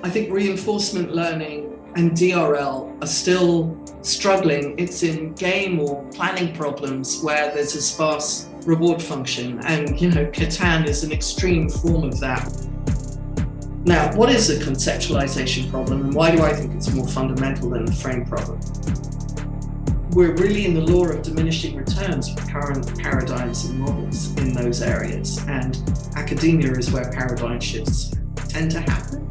I think reinforcement learning and DRL are still struggling. It's in game or planning problems where there's a sparse reward function, and Catan is an extreme form of that. Now, what is a conceptualization problem, and why do I think it's more fundamental than the frame problem? We're really in the law of diminishing returns with current paradigms and models in those areas, and academia is where paradigm shifts tend to happen.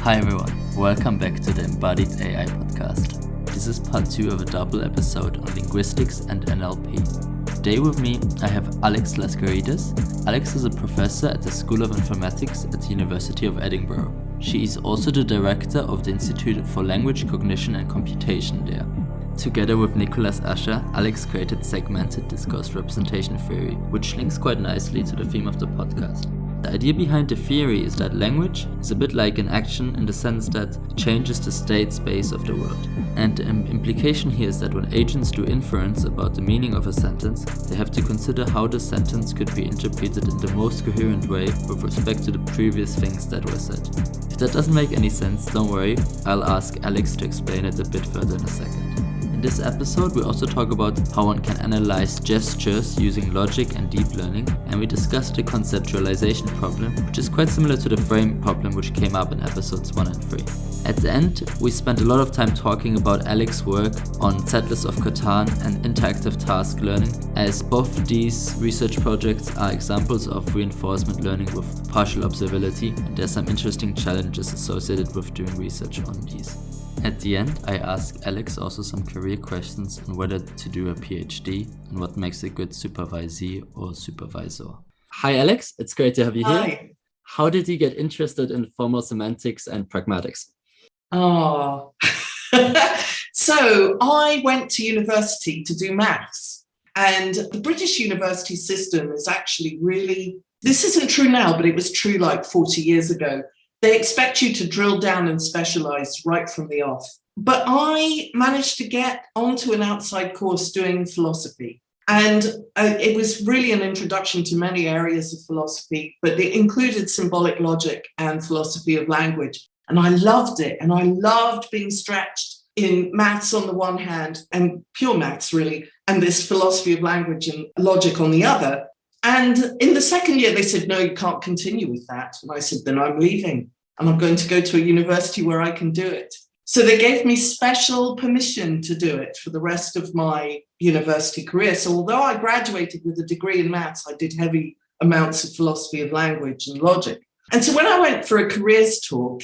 Hi everyone, welcome back to the Embodied AI podcast. This is part 2 of a double episode on linguistics and NLP. Today with me I have Alex Lascarides. Alex is a professor at the School of Informatics at the University of Edinburgh. She is also the director of the Institute for Language, Cognition and Computation there. Together with Nicholas Ascher, Alex created segmented discourse representation theory, which links quite nicely to the theme of the podcast. The idea behind the theory is that language is a bit like an action in the sense that it changes the state space of the world. And the implication here is that when agents do inference about the meaning of a sentence, they have to consider how the sentence could be interpreted in the most coherent way with respect to the previous things that were said. If that doesn't make any sense, don't worry, I'll ask Alex to explain it a bit further in a second. In this episode, we also talk about how one can analyze gestures using logic and deep learning, and we discuss the conceptualization problem, which is quite similar to the frame problem which came up in episodes 1 and 3. At the end, we spent a lot of time talking about Alex's work on Settlers of Catan and interactive task learning, as both these research projects are examples of reinforcement learning with partial observability, and there's some interesting challenges associated with doing research on these. At the end, I ask Alex also some career questions on whether to do a PhD and what makes a good supervisee or supervisor. Hi Alex, it's great to have you here. Hi. How did you get interested in formal semantics and pragmatics? Oh, so I went to university to do maths, and the British university system is actually really, this isn't true now, but it was true like 40 years ago. They expect you to drill down and specialize right from the off. But I managed to get onto an outside course doing philosophy. And it was really an introduction to many areas of philosophy, but it included symbolic logic and philosophy of language. And I loved it. And I loved being stretched in maths on the one hand, and pure maths really, and this philosophy of language and logic on the other. And in the second year, they said, no, you can't continue with that. And I said, then I'm leaving and I'm going to go to a university where I can do it. So they gave me special permission to do it for the rest of my university career. So although I graduated with a degree in maths, I did heavy amounts of philosophy of language and logic. And so when I went for a careers talk,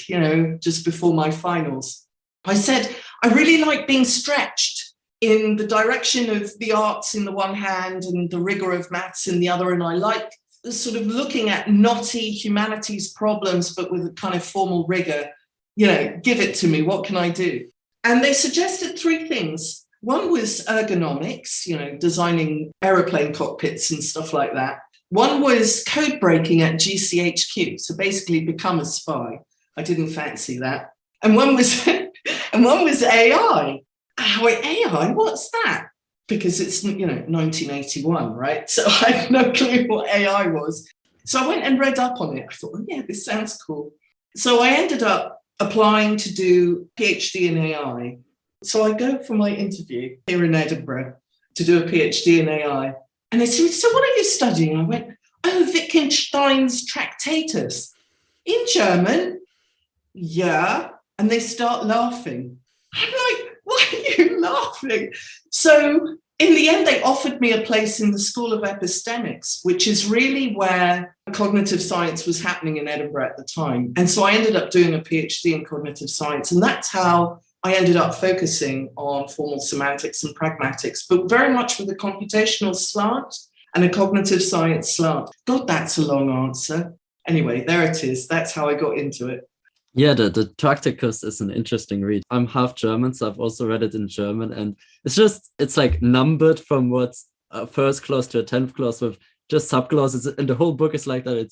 just before my finals, I said, I really like being stretched in the direction of the arts in the one hand and the rigor of maths in the other. And I like sort of looking at knotty humanities problems, but with a kind of formal rigor. Give it to me. What can I do? And they suggested 3 things. One was ergonomics, designing aeroplane cockpits and stuff like that. One was code breaking at GCHQ. So basically become a spy. I didn't fancy that. And one was AI. AI, what's that? Because it's 1981, right? So I had no clue what AI was. So I went and read up on it. I thought, oh yeah, this sounds cool. So I ended up applying to do PhD in AI. So I go for my interview here in Edinburgh to do a PhD in AI. And they said, so what are you studying? I went, Wittgenstein's Tractatus. In German? Yeah. And they start laughing. I'm like, why are you laughing? So in the end, they offered me a place in the School of Epistemics, which is really where cognitive science was happening in Edinburgh at the time. And so I ended up doing a PhD in cognitive science. And that's how I ended up focusing on formal semantics and pragmatics, but very much with a computational slant and a cognitive science slant. God, that's a long answer. Anyway, there it is. That's how I got into it. Yeah, the Tractatus is an interesting read. I'm half German, so I've also read it in German. And it's like numbered from what's a first clause to a 10th clause with just subclauses. And the whole book is like that.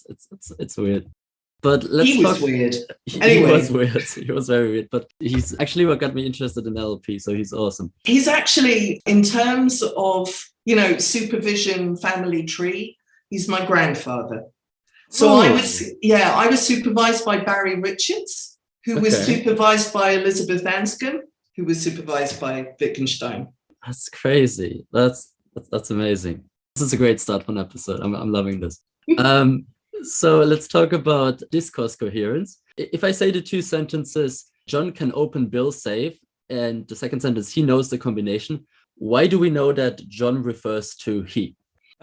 It's weird. But he was weird. Anyway. He was weird. He was very weird. But he's actually what got me interested in NLP. So he's awesome. He's actually, in terms of, supervision family tree, he's my grandfather. So I was supervised by Barry Richards, who was supervised by Elizabeth Anscombe, who was supervised by Wittgenstein. That's crazy. That's amazing. This is a great start for an episode. I'm loving this. So let's talk about discourse coherence. If I say the two sentences, John can open Bill's safe, and the second sentence, he knows the combination, why do we know that John refers to he?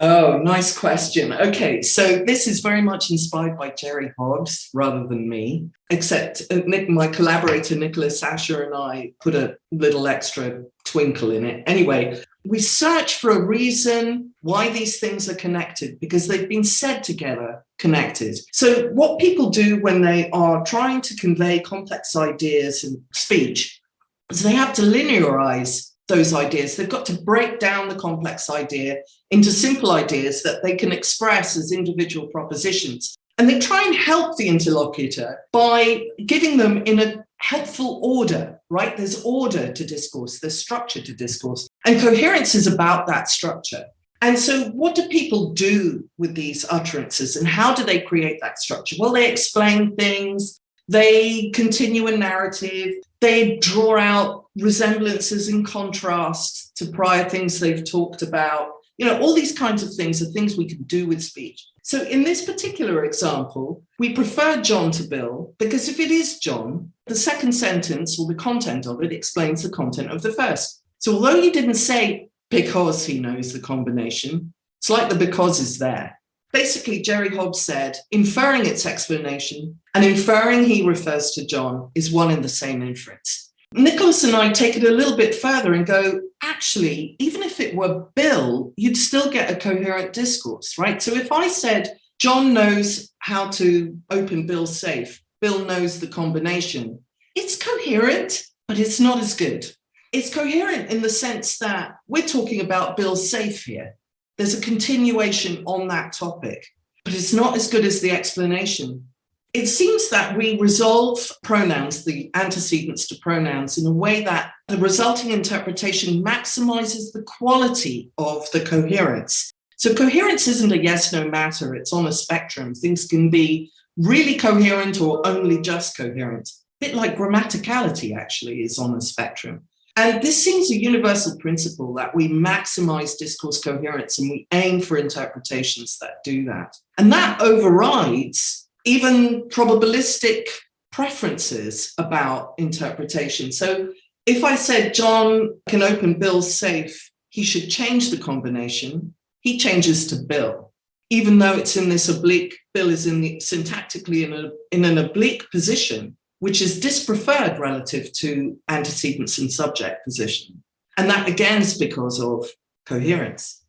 Oh, nice question. Okay, so this is very much inspired by Jerry Hobbs rather than me, except my collaborator Nicholas Asher and I put a little extra twinkle in it. Anyway, we search for a reason why these things are connected because they've been said together, connected. So what people do when they are trying to convey complex ideas in speech is they have to linearize those ideas. They've got to break down the complex idea into simple ideas that they can express as individual propositions. And they try and help the interlocutor by giving them in a helpful order, right? There's order to discourse, there's structure to discourse. And coherence is about that structure. And so what do people do with these utterances and how do they create that structure? Well, they explain things, they continue a narrative, they draw out resemblances and contrasts to prior things they've talked about. You know, all these kinds of things are things we can do with speech. So in this particular example, we prefer John to Bill because if it is John, the second sentence or the content of it explains the content of the first. So although you didn't say because he knows the combination, it's like the because is there. Basically, Jerry Hobbs said, inferring its explanation and inferring he refers to John is one and the same inference. Nicholas and I take it a little bit further and go, actually, even if it were Bill, you'd still get a coherent discourse, right? So if I said, John knows how to open Bill's safe, Bill knows the combination, it's coherent, but it's not as good. It's coherent in the sense that we're talking about Bill's safe here. There's a continuation on that topic, but it's not as good as the explanation. It seems that we resolve pronouns, the antecedents to pronouns, in a way that the resulting interpretation maximizes the quality of the coherence. So coherence isn't a yes-no matter, it's on a spectrum. Things can be really coherent or only just coherent. A bit like grammaticality actually is on a spectrum. And this seems a universal principle that we maximize discourse coherence and we aim for interpretations that do that. And that overrides even probabilistic preferences about interpretation. So if I said John can open Bill's safe, he should change the combination, he changes to Bill. Even though it's in this oblique, Bill is syntactically in an oblique position, which is dispreferred relative to antecedents and subject position. And that again is because of coherence.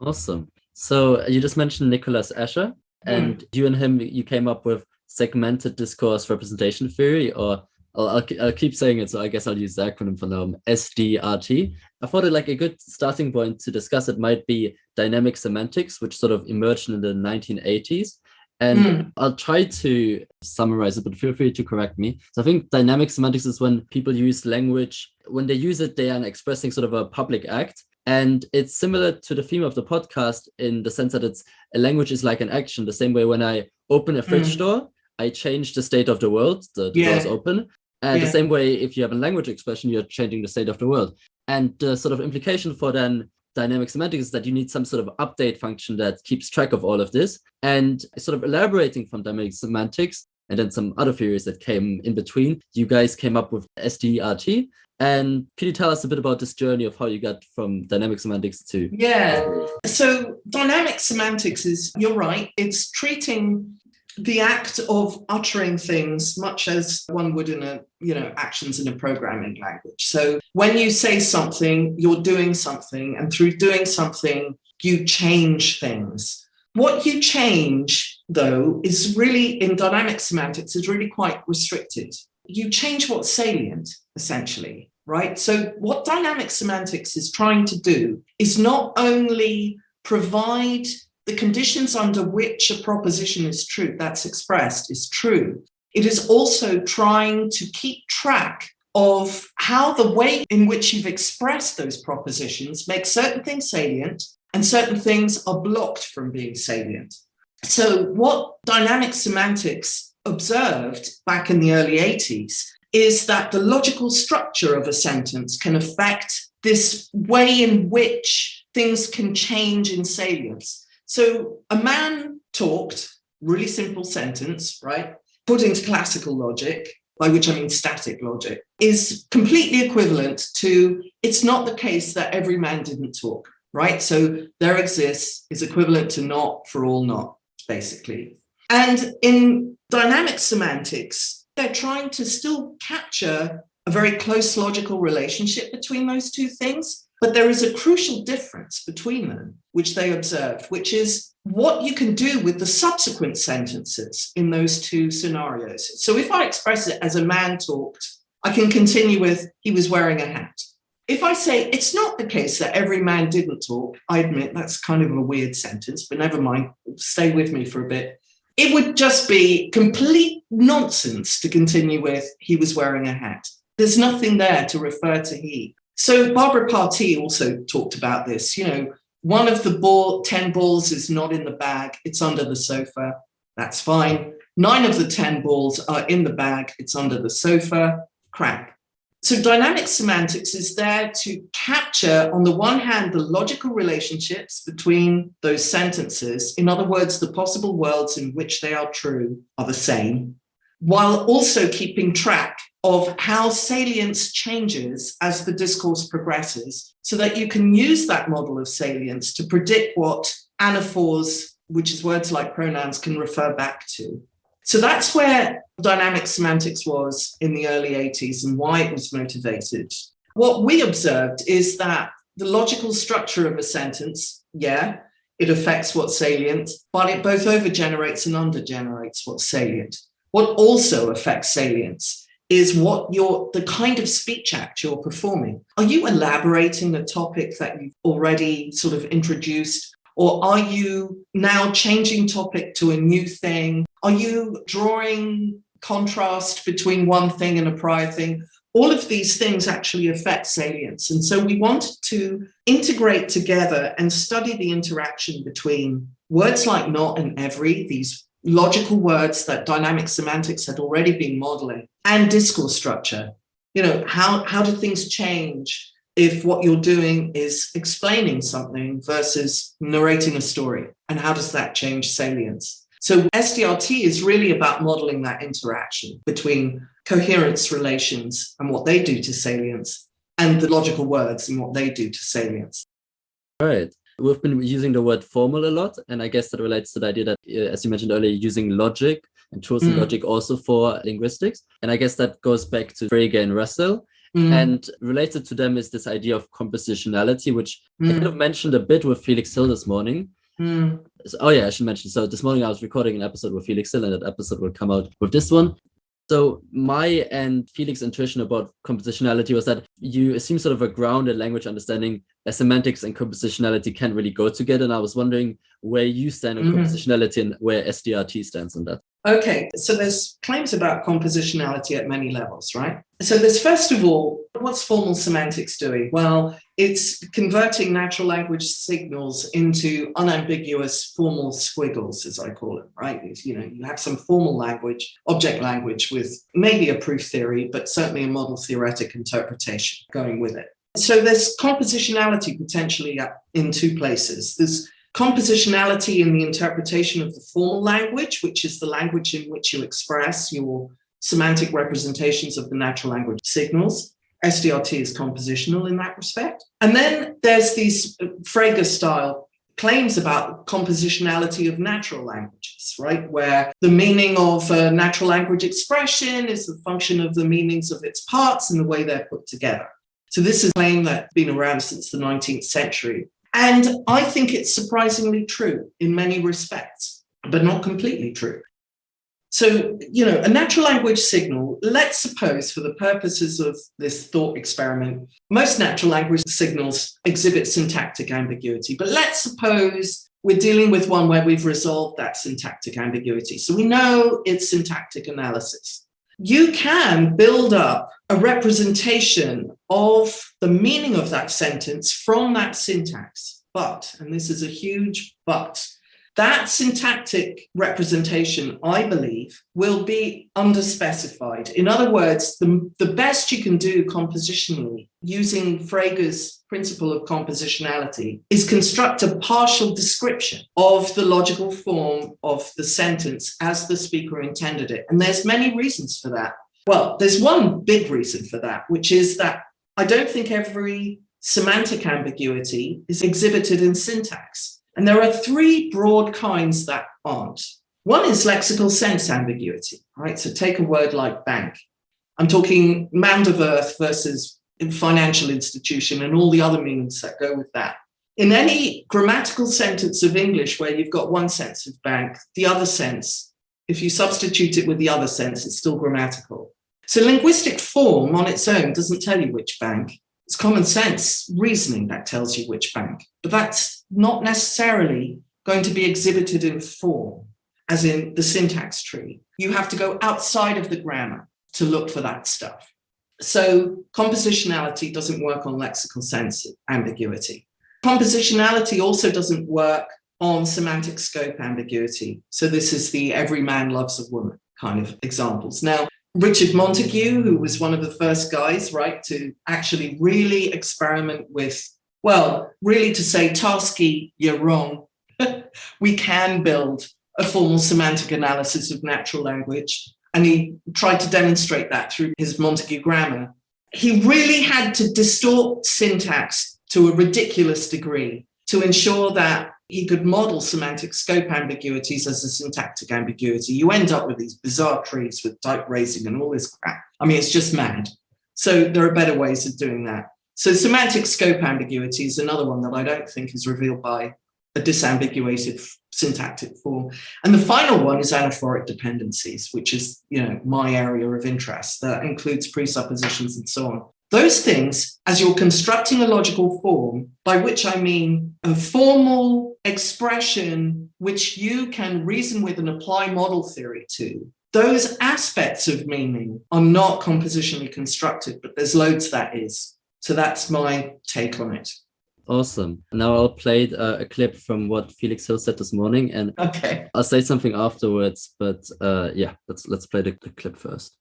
Awesome. So you just mentioned Nicholas Asher, and you and him, you came up with segmented discourse representation theory, or I'll keep saying it, so I guess I'll use the acronym for now, SDRT. I thought like a good starting point to discuss it might be dynamic semantics, which sort of emerged in the 1980s. And I'll try to summarize it, but feel free to correct me. So I think dynamic semantics is when people use language, when they use it, they are expressing sort of a public act. And it's similar to the theme of the podcast in the sense that it's a language is like an action. The same way when I open a fridge door, I change the state of the world, the door is open. And the same way, if you have a language expression, you're changing the state of the world. And the sort of implication for then dynamic semantics is that you need some sort of update function that keeps track of all of this. And sort of elaborating from dynamic semantics and then some other theories that came in between, you guys came up with SDRT. And can you tell us a bit about this journey of how you got from dynamic semantics to... Yeah, so dynamic semantics is, you're right, it's treating the act of uttering things much as one would in actions in a programming language. So when you say something, you're doing something, and through doing something, you change things. What you change, though, is really, in dynamic semantics, is really quite restricted. You change what's salient, essentially, right? So what dynamic semantics is trying to do is not only provide the conditions under which a proposition is true, that's expressed, is true. It is also trying to keep track of how the way in which you've expressed those propositions makes certain things salient and certain things are blocked from being salient. So what dynamic semantics observed back in the early 80s is that the logical structure of a sentence can affect this way in which things can change in salience. So a man talked, really simple sentence, right? Put into classical logic, by which I mean static logic, is completely equivalent to it's not the case that every man didn't talk, right? So there exists is equivalent to not for all not, basically. And in dynamic semantics, they're trying to still capture a very close logical relationship between those two things. But there is a crucial difference between them, which they observed, which is what you can do with the subsequent sentences in those two scenarios. So if I express it as a man talked, I can continue with he was wearing a hat. If I say it's not the case that every man didn't talk, I admit that's kind of a weird sentence, but never mind, stay with me for a bit. It would just be complete nonsense to continue with he was wearing a hat. There's nothing there to refer to he. So Barbara Partee also talked about this. You know, one of the 10 balls is not in the bag, it's under the sofa. That's fine. 9 of the 10 balls are in the bag, it's under the sofa. Crap. So dynamic semantics is there to capture, on the one hand, the logical relationships between those sentences. In other words, the possible worlds in which they are true are the same, while also keeping track of how salience changes as the discourse progresses, so that you can use that model of salience to predict what anaphors, which is words like pronouns, can refer back to. So that's where dynamic semantics was in the early 80s and why it was motivated. What we observed is that the logical structure of a sentence, it affects what's salient, but it both overgenerates and undergenerates what's salient. What also affects salience is what the kind of speech act you're performing. Are you elaborating the topic that you've already sort of introduced? Or are you now changing topic to a new thing? Are you drawing contrast between one thing and a prior thing? All of these things actually affect salience. And so we wanted to integrate together and study the interaction between words like not and every, these logical words that dynamic semantics had already been modeling, and discourse structure. You know, how do things change if what you're doing is explaining something versus narrating a story? And how does that change salience? So SDRT is really about modeling that interaction between coherence relations and what they do to salience, and the logical words and what they do to salience. All right. We've been using the word formal a lot, and I guess that relates to the idea that, as you mentioned earlier, using logic and chosen logic also for linguistics. And I guess that goes back to Frege and Russell. And related to them is this idea of compositionality, which I kind of mentioned a bit with Felix Hill this morning. So, I should mention. So this morning I was recording an episode with Felix Hill, and that episode will come out with this one. So my and Felix's intuition about compositionality was that you assume sort of a grounded language understanding that semantics and compositionality can really go together. And I was wondering where you stand on compositionality and where SDRT stands on that. Okay, so there's claims about compositionality at many levels, right? So there's, first of all, what's formal semantics doing? Well, it's converting natural language signals into unambiguous formal squiggles, as I call it, right? You know, you have some formal language, object language with maybe a proof theory, but certainly a model theoretic interpretation going with it. So there's compositionality potentially in two places. There's compositionality in the interpretation of the formal language, which is the language in which you express your semantic representations of the natural language signals. SDRT is compositional in that respect. And then there's these Frege style claims about compositionality of natural languages, right? Where the meaning of a natural language expression is the function of the meanings of its parts and the way they're put together. So this is a claim that's been around since the 19th century. And I think it's surprisingly true in many respects, but not completely true. So, you know, a natural language signal, let's suppose for the purposes of this thought experiment, most natural language signals exhibit syntactic ambiguity. But let's suppose we're dealing with one where we've resolved that syntactic ambiguity. So we know it's syntactic analysis. You can build up a representation of the meaning of that sentence from that syntax. But, and this is a huge but, That syntactic representation, I believe, will be underspecified. In other words, the best you can do compositionally using Frege's principle of compositionality is construct a partial description of the logical form of the sentence as the speaker intended it. And there's many reasons for that. Well, there's one big reason for that, which is that I don't think every semantic ambiguity is exhibited in syntax. And there are three broad kinds that aren't. One is lexical sense ambiguity, right? So take a word like bank. I'm talking mound of earth versus financial institution and all the other meanings that go with that. In any grammatical sentence of English where you've got one sense of bank, the other sense, if you substitute it with the other sense, it's still grammatical. So linguistic form on its own doesn't tell you which bank. It's common sense reasoning that tells you which bank, but that's not necessarily going to be exhibited in form, as in the syntax tree. You have to go outside of the grammar to look for that stuff. So compositionality doesn't work on lexical sense ambiguity. Compositionality also doesn't work on semantic scope ambiguity. So this is the every man loves a woman kind of examples. Now, Richard Montague, who was one of the first guys, right, to actually really experiment with, well, really to say, Tarski, you're wrong. We can build a formal semantic analysis of natural language. And he tried to demonstrate that through his Montague grammar. He really had to distort syntax to a ridiculous degree to ensure that he could model semantic scope ambiguities as a syntactic ambiguity. You end up with these bizarre trees with type raising and all this crap. I mean, it's just mad. So there are better ways of doing that. So semantic scope ambiguity is another one that I don't think is revealed by a disambiguated syntactic form. And the final one is anaphoric dependencies, which is, my area of interest. That includes presuppositions and so on. Those things, as you're constructing a logical form, by which I mean a formal expression which you can reason with and apply model theory to, those aspects of meaning are not compositionally constructed, but there's loads that is. So that's my take on it. Awesome. Now I'll play a clip from what Felix Hill said this morning, and okay. I'll say something afterwards. But let's play the clip first.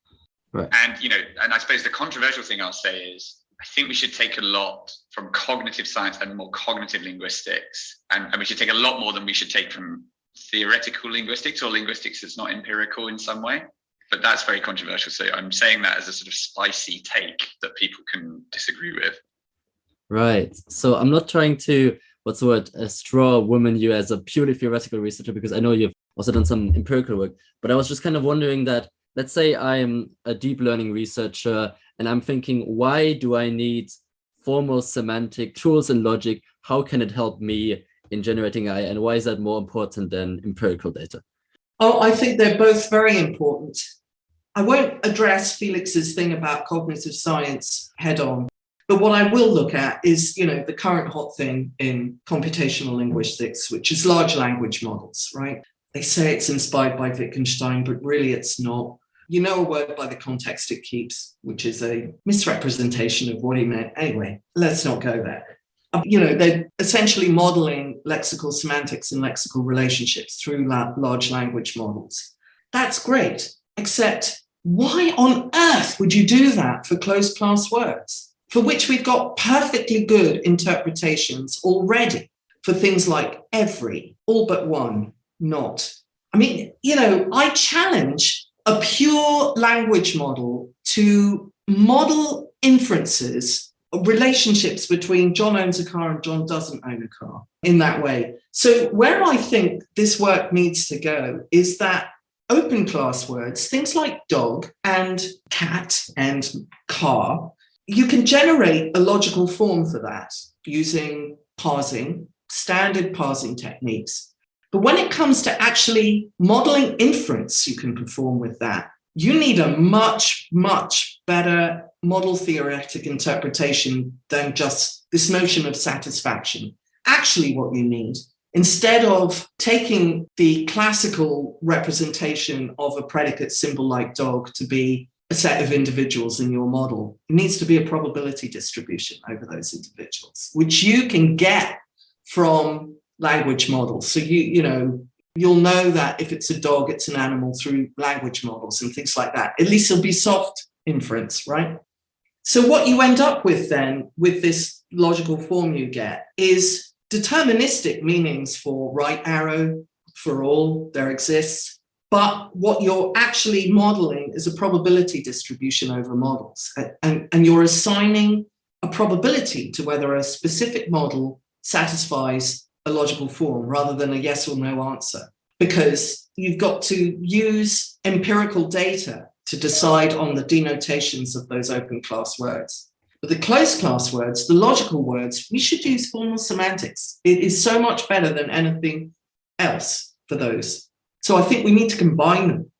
Right. And and I suppose the controversial thing I'll say is I think we should take a lot from cognitive science and more cognitive linguistics, and we should take a lot more than we should take from theoretical linguistics or linguistics that's not empirical in some way. But that's very controversial. So I'm saying that as a sort of spicy take that people can disagree with. Right. So I'm not trying to, straw woman you as a purely theoretical researcher, because I know you've also done some empirical work, but I was just kind of wondering that, let's say I'm a deep learning researcher and I'm thinking, why do I need formal semantic tools and logic? How can it help me in generating AI? And why is that more important than empirical data? Oh, I think they're both very important. I won't address Felix's thing about cognitive science head on. But what I will look at is, the current hot thing in computational linguistics, which is large language models, right? They say it's inspired by Wittgenstein, but really it's not. You know a word by the context it keeps, which is a misrepresentation of what he meant. Anyway, let's not go there. They're essentially modeling lexical semantics and lexical relationships through large language models. That's great, except why on earth would you do that for closed class words, for which we've got perfectly good interpretations already for things like every, all but one, not. I mean, I challenge a pure language model to model inferences, relationships between John owns a car and John doesn't own a car in that way. So where I think this work needs to go is that open class words, things like dog and cat and car, you can generate a logical form for that using parsing, standard parsing techniques. But when it comes to actually modeling inference you can perform with that, you need a much, much better model theoretic interpretation than just this notion of satisfaction. Actually, what you need, instead of taking the classical representation of a predicate symbol like dog to be a set of individuals in your model, it needs to be a probability distribution over those individuals, which you can get from language models. So you'll know that if it's a dog, it's an animal through language models and things like that. At least it'll be soft inference, right? So what you end up with then, with this logical form you get, is deterministic meanings for right arrow, for all, there exists. But what you're actually modeling is a probability distribution over models. And you're assigning a probability to whether a specific model satisfies a logical form rather than a yes or no answer. Because you've got to use empirical data to decide on the denotations of those open class words. But the closed class words, the logical words, we should use formal semantics. It is so much better than anything else for those. So I think we need to combine them.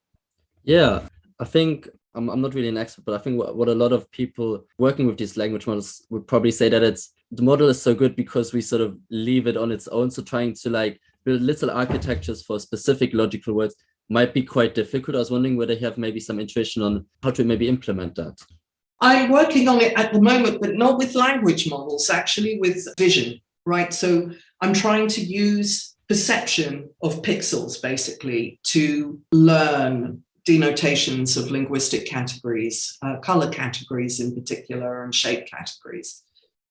Yeah, I think I'm not really an expert, but I think what a lot of people working with these language models would probably say that the model is so good because we sort of leave it on its own. So trying to like build little architectures for specific logical words might be quite difficult. I was wondering whether you have maybe some intuition on how to maybe implement that. I'm working on it at the moment, but not with language models, actually with vision, right? So I'm trying to use perception of pixels, basically, to learn denotations of linguistic categories, color categories in particular, and shape categories.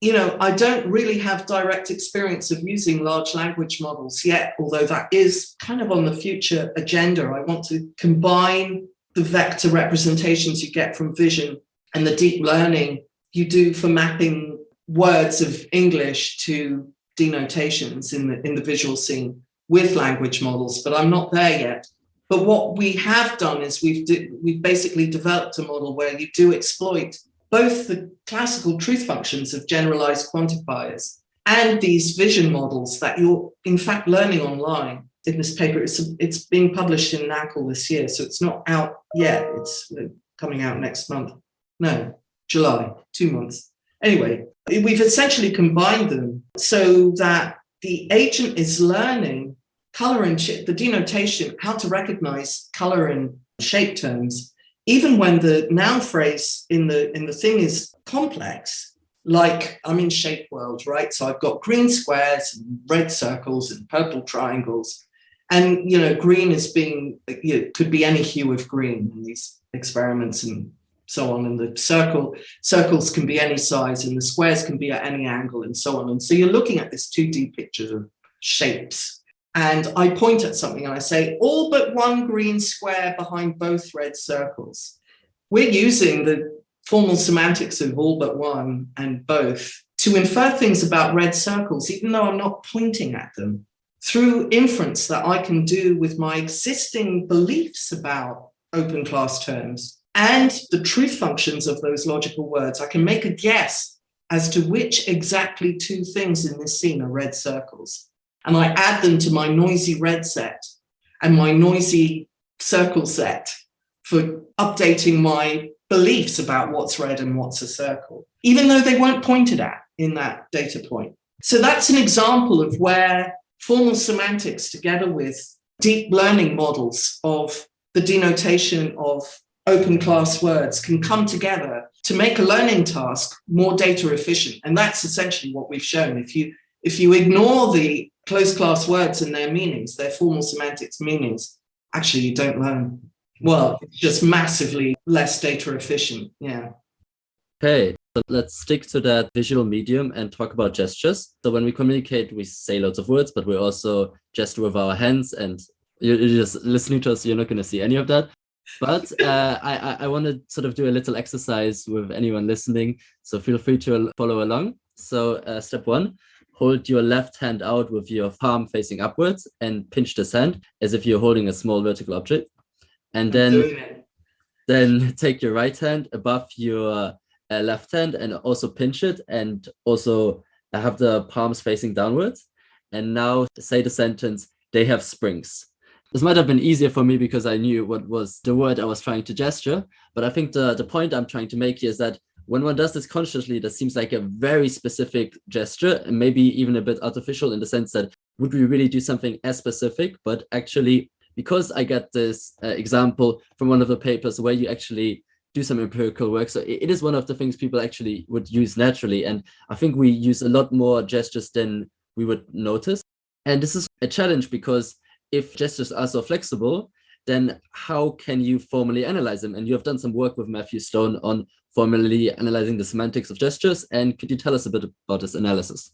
I don't really have direct experience of using large language models yet, although that is kind of on the future agenda. I want to combine the vector representations you get from vision and the deep learning you do for mapping words of English to denotations in the visual scene with language models, but I'm not there yet. But what we have done is we've basically developed a model where you do exploit both the classical truth functions of generalized quantifiers and these vision models that you're in fact learning online. In this paper, it's being published in NACL this year, so it's not out yet. It's coming out next month. No, July, 2 months. Anyway, we've essentially combined them so that the agent is learning color and shape, the denotation, how to recognize color and shape terms, even when the noun phrase in the thing is complex, like I'm in shape world, right? So I've got green squares and red circles and purple triangles. And, green is could be any hue of green in these experiments and so on. And the circles can be any size and the squares can be at any angle and so on. And so you're looking at this 2D picture of shapes. And I point at something and I say, all but one green square behind both red circles. We're using the formal semantics of all but one and both to infer things about red circles, even though I'm not pointing at them, through inference that I can do with my existing beliefs about open class terms and the truth functions of those logical words. I can make a guess as to which exactly two things in this scene are red circles. And I add them to my noisy red set and my noisy circle set for updating my beliefs about what's red and what's a circle, even though they weren't pointed at in that data point. So that's an example of where formal semantics, together with deep learning models of the denotation of open class words, can come together to make a learning task more data efficient. And that's essentially what we've shown. If you ignore the closed class words and their meanings, their formal semantics meanings, actually you don't learn. Well, it's just massively less data efficient. Yeah. Okay, so let's stick to that visual medium and talk about gestures. So when we communicate, we say lots of words, but we also gesture with our hands, and you're just listening to us, you're not going to see any of that. But I want to sort of do a little exercise with anyone listening, so feel free to follow along. So step 1. Hold your left hand out with your palm facing upwards and pinch this hand as if you're holding a small vertical object. And then take your right hand above your left hand and also pinch it, and also have the palms facing downwards. And now say the sentence, they have springs. This might have been easier for me because I knew what was the word I was trying to gesture. But I think the point I'm trying to make here is that when one does this consciously, that seems like a very specific gesture, and maybe even a bit artificial in the sense that would we really do something as specific? But actually, because I get this example from one of the papers where you actually do some empirical work, so it is one of the things people actually would use naturally. And I think we use a lot more gestures than we would notice. And this is a challenge because if gestures are so flexible, then how can you formally analyze them? And you have done some work with Matthew Stone on formally analyzing the semantics of gestures. And could you tell us a bit about this analysis?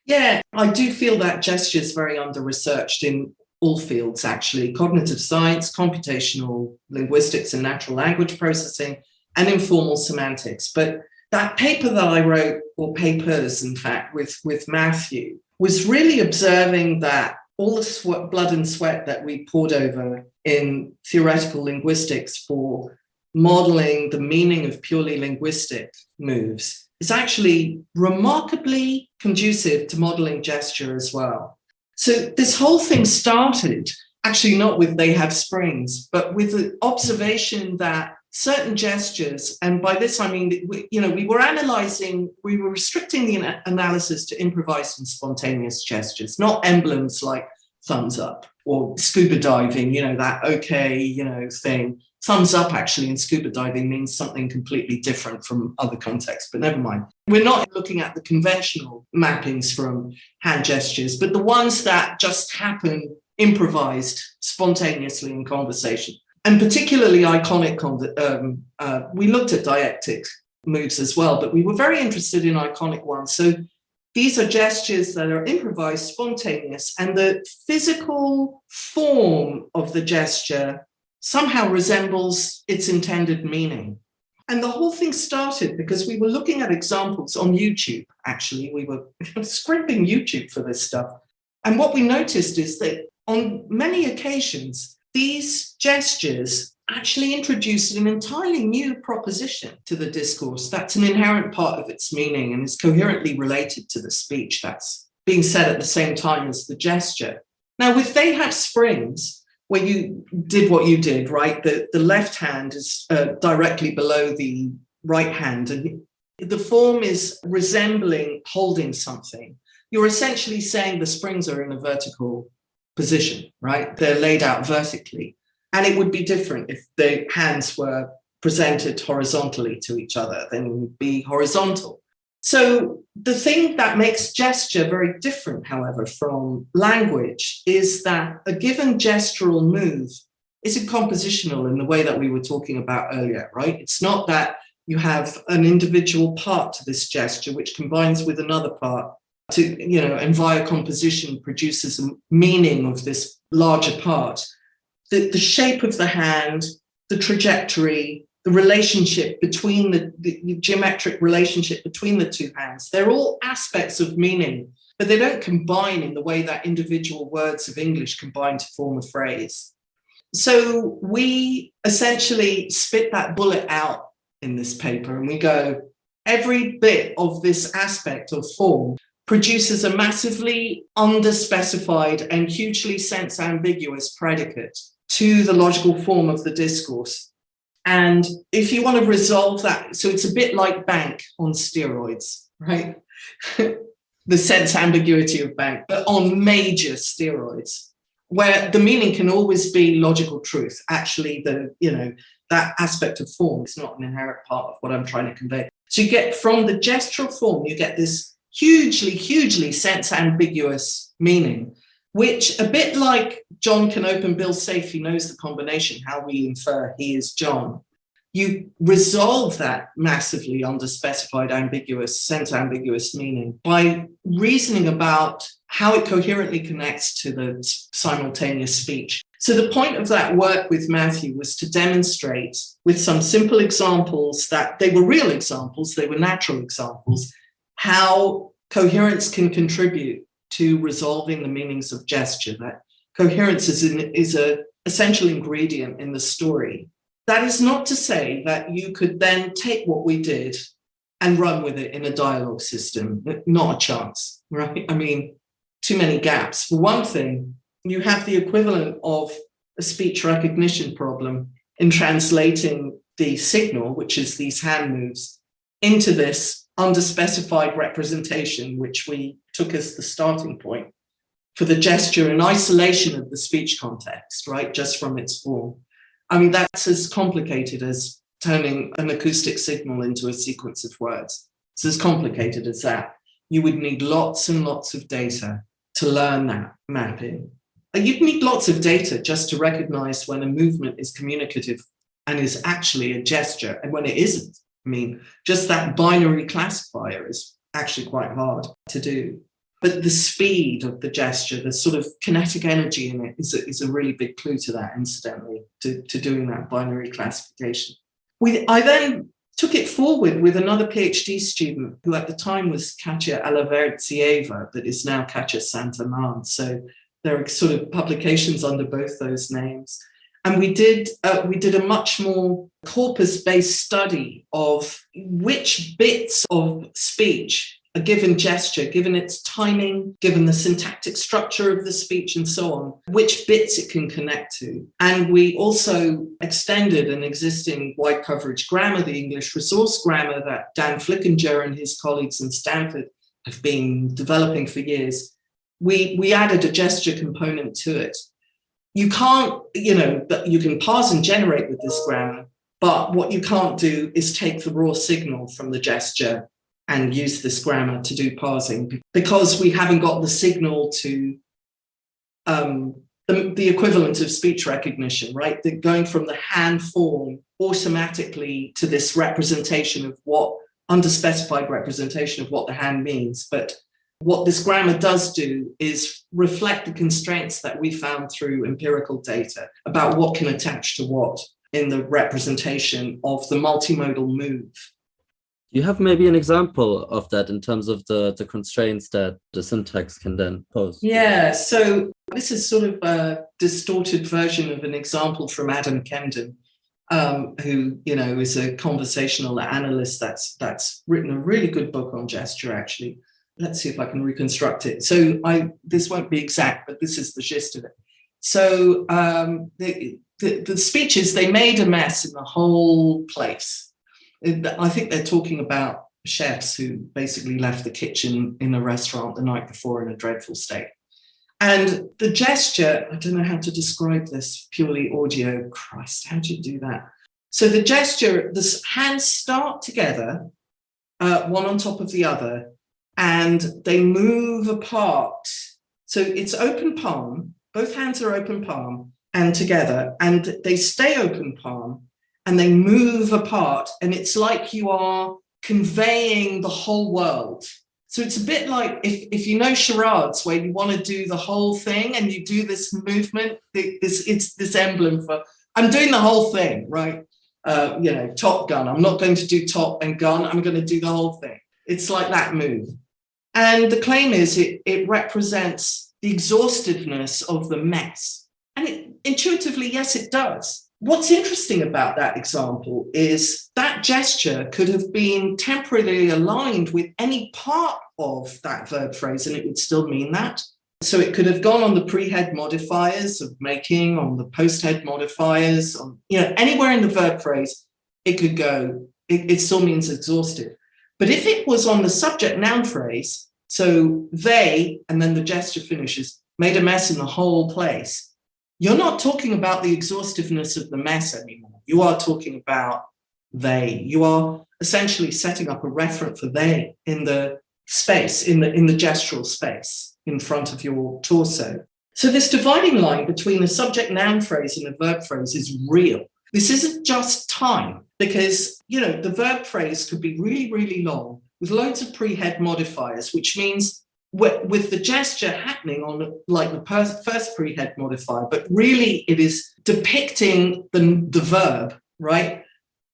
Yeah, I do feel that gesture is very under-researched in all fields, actually. Cognitive science, computational linguistics and natural language processing, and informal semantics. But that paper that I wrote, or papers, in fact, with Matthew, was really observing that all the blood and sweat that we poured over in theoretical linguistics for modeling the meaning of purely linguistic moves is actually remarkably conducive to modeling gesture as well. So this whole thing started actually not with they have springs, but with the observation that certain gestures, and by this I mean, we were restricting the analysis to improvised and spontaneous gestures, not emblems like thumbs up or scuba diving, that okay, thing. Thumbs up actually in scuba diving means something completely different from other contexts, but never mind. We're not looking at the conventional mappings from hand gestures, but the ones that just happen improvised spontaneously in conversation. And particularly iconic, we looked at dialectic moves as well, but we were very interested in iconic ones. So these are gestures that are improvised, spontaneous, and the physical form of the gesture somehow resembles its intended meaning. And the whole thing started because we were looking at examples on YouTube, actually. We were scraping YouTube for this stuff. And what we noticed is that on many occasions, these gestures actually introduced an entirely new proposition to the discourse that's an inherent part of its meaning and is coherently related to the speech that's being said at the same time as the gesture. Now, with they have springs, where you did what you did, right? The left hand is directly below the right hand, and the form is resembling holding something. You're essentially saying the springs are in a vertical position, right? They're laid out vertically. And it would be different if the hands were presented horizontally to each other, then it would be horizontal. So the thing that makes gesture very different, however, from language is that a given gestural move isn't compositional in the way that we were talking about earlier, right? It's not that you have an individual part to this gesture which combines with another part to, and via composition produces a meaning of this larger part. The shape of the hand, the trajectory, the relationship between the geometric relationship between the two hands, they're all aspects of meaning, but they don't combine in the way that individual words of English combine to form a phrase. So we essentially spit that bullet out in this paper and we go, every bit of this aspect of form produces a massively underspecified and hugely sense-ambiguous predicate to the logical form of the discourse. And if you want to resolve that, so it's a bit like bank on steroids, right? The sense ambiguity of bank, but on major steroids, where the meaning can always be logical truth. Actually, that aspect of form is not an inherent part of what I'm trying to convey. So you get from the gestural form, you get this hugely sense ambiguous meaning, which a bit like John can open Bill's safe, he knows the combination, how we infer he is John. You resolve that massively underspecified sense ambiguous meaning by reasoning about how it coherently connects to the simultaneous speech. So the point of that work with Matthew was to demonstrate with some simple examples that they were real examples, they were natural examples, how coherence can contribute to resolving the meanings of gesture, that coherence is an essential ingredient in the story. That is not to say that you could then take what we did and run with it in a dialogue system. Not a chance, right? I mean, too many gaps. For one thing, you have the equivalent of a speech recognition problem in translating the signal, which is these hand moves, into this underspecified representation, which we took as the starting point for the gesture in isolation of the speech context, right? Just from its form. I mean, that's as complicated as turning an acoustic signal into a sequence of words. It's as complicated as that. You would need lots and lots of data to learn that mapping. You'd need lots of data just to recognize when a movement is communicative and is actually a gesture and when it isn't. I mean, just that binary classifier is actually quite hard to do. But the speed of the gesture, the sort of kinetic energy in it is a really big clue to that, incidentally, to doing that binary classification. I then took it forward with another PhD student who at the time was Katya Alavertsieva, that is now Katya Santaman. So there are sort of publications under both those names. And we did a much more corpus-based study of which bits of speech, a given gesture, given its timing, given the syntactic structure of the speech and so on, which bits it can connect to. And we also extended an existing wide coverage grammar, the English resource grammar that Dan Flickinger and his colleagues in Stanford have been developing for years. We added a gesture component to it. You can't, you can parse and generate with this grammar, but what you can't do is take the raw signal from the gesture and use this grammar to do parsing, because we haven't got the signal to the equivalent of speech recognition, right? Going from the hand form automatically to this representation of what, underspecified representation of what the hand means. But what this grammar does do is reflect the constraints that we found through empirical data about what can attach to what in the representation of the multimodal move. You have maybe an example of that in terms of the constraints that the syntax can then pose? Yeah, so this is sort of a distorted version of an example from Adam Kendon, who is a conversational analyst that's written a really good book on gesture, actually. Let's see if I can reconstruct it. So this won't be exact, but this is the gist of it. So the speeches, they made a mess in the whole place. I think they're talking about chefs who basically left the kitchen in a restaurant the night before in a dreadful state. And the gesture, I don't know how to describe this purely audio. Christ, how do you do that? So the gesture, the hands start together, one on top of the other, and they move apart. So it's open palm, both hands are open palm and together, and they stay open palm and they move apart. And it's like you are conveying the whole world. So it's a bit like if you know charades, where you want to do the whole thing and you do this movement, it's this emblem for, I'm doing the whole thing, right? Top gun. I'm not going to do top and gun. I'm going to do the whole thing. It's like that move. And the claim is it represents the exhaustiveness of the mess. And intuitively, yes, it does. What's interesting about that example is that gesture could have been temporarily aligned with any part of that verb phrase, and it would still mean that. So it could have gone on the pre-head modifiers of making, on the post-head modifiers, on anywhere in the verb phrase, it could go. It still means exhaustive. But if it was on the subject noun phrase, so they, and then the gesture finishes, made a mess in the whole place, you're not talking about the exhaustiveness of the mess anymore. You are talking about they. You are essentially setting up a referent for they in the space, in the gestural space in front of your torso. So this dividing line between the subject noun phrase and the verb phrase is real. This isn't just time, because, the verb phrase could be really, really long with loads of pre-head modifiers, which means with the gesture happening on like the first pre-head modifier, but really it is depicting the verb, right?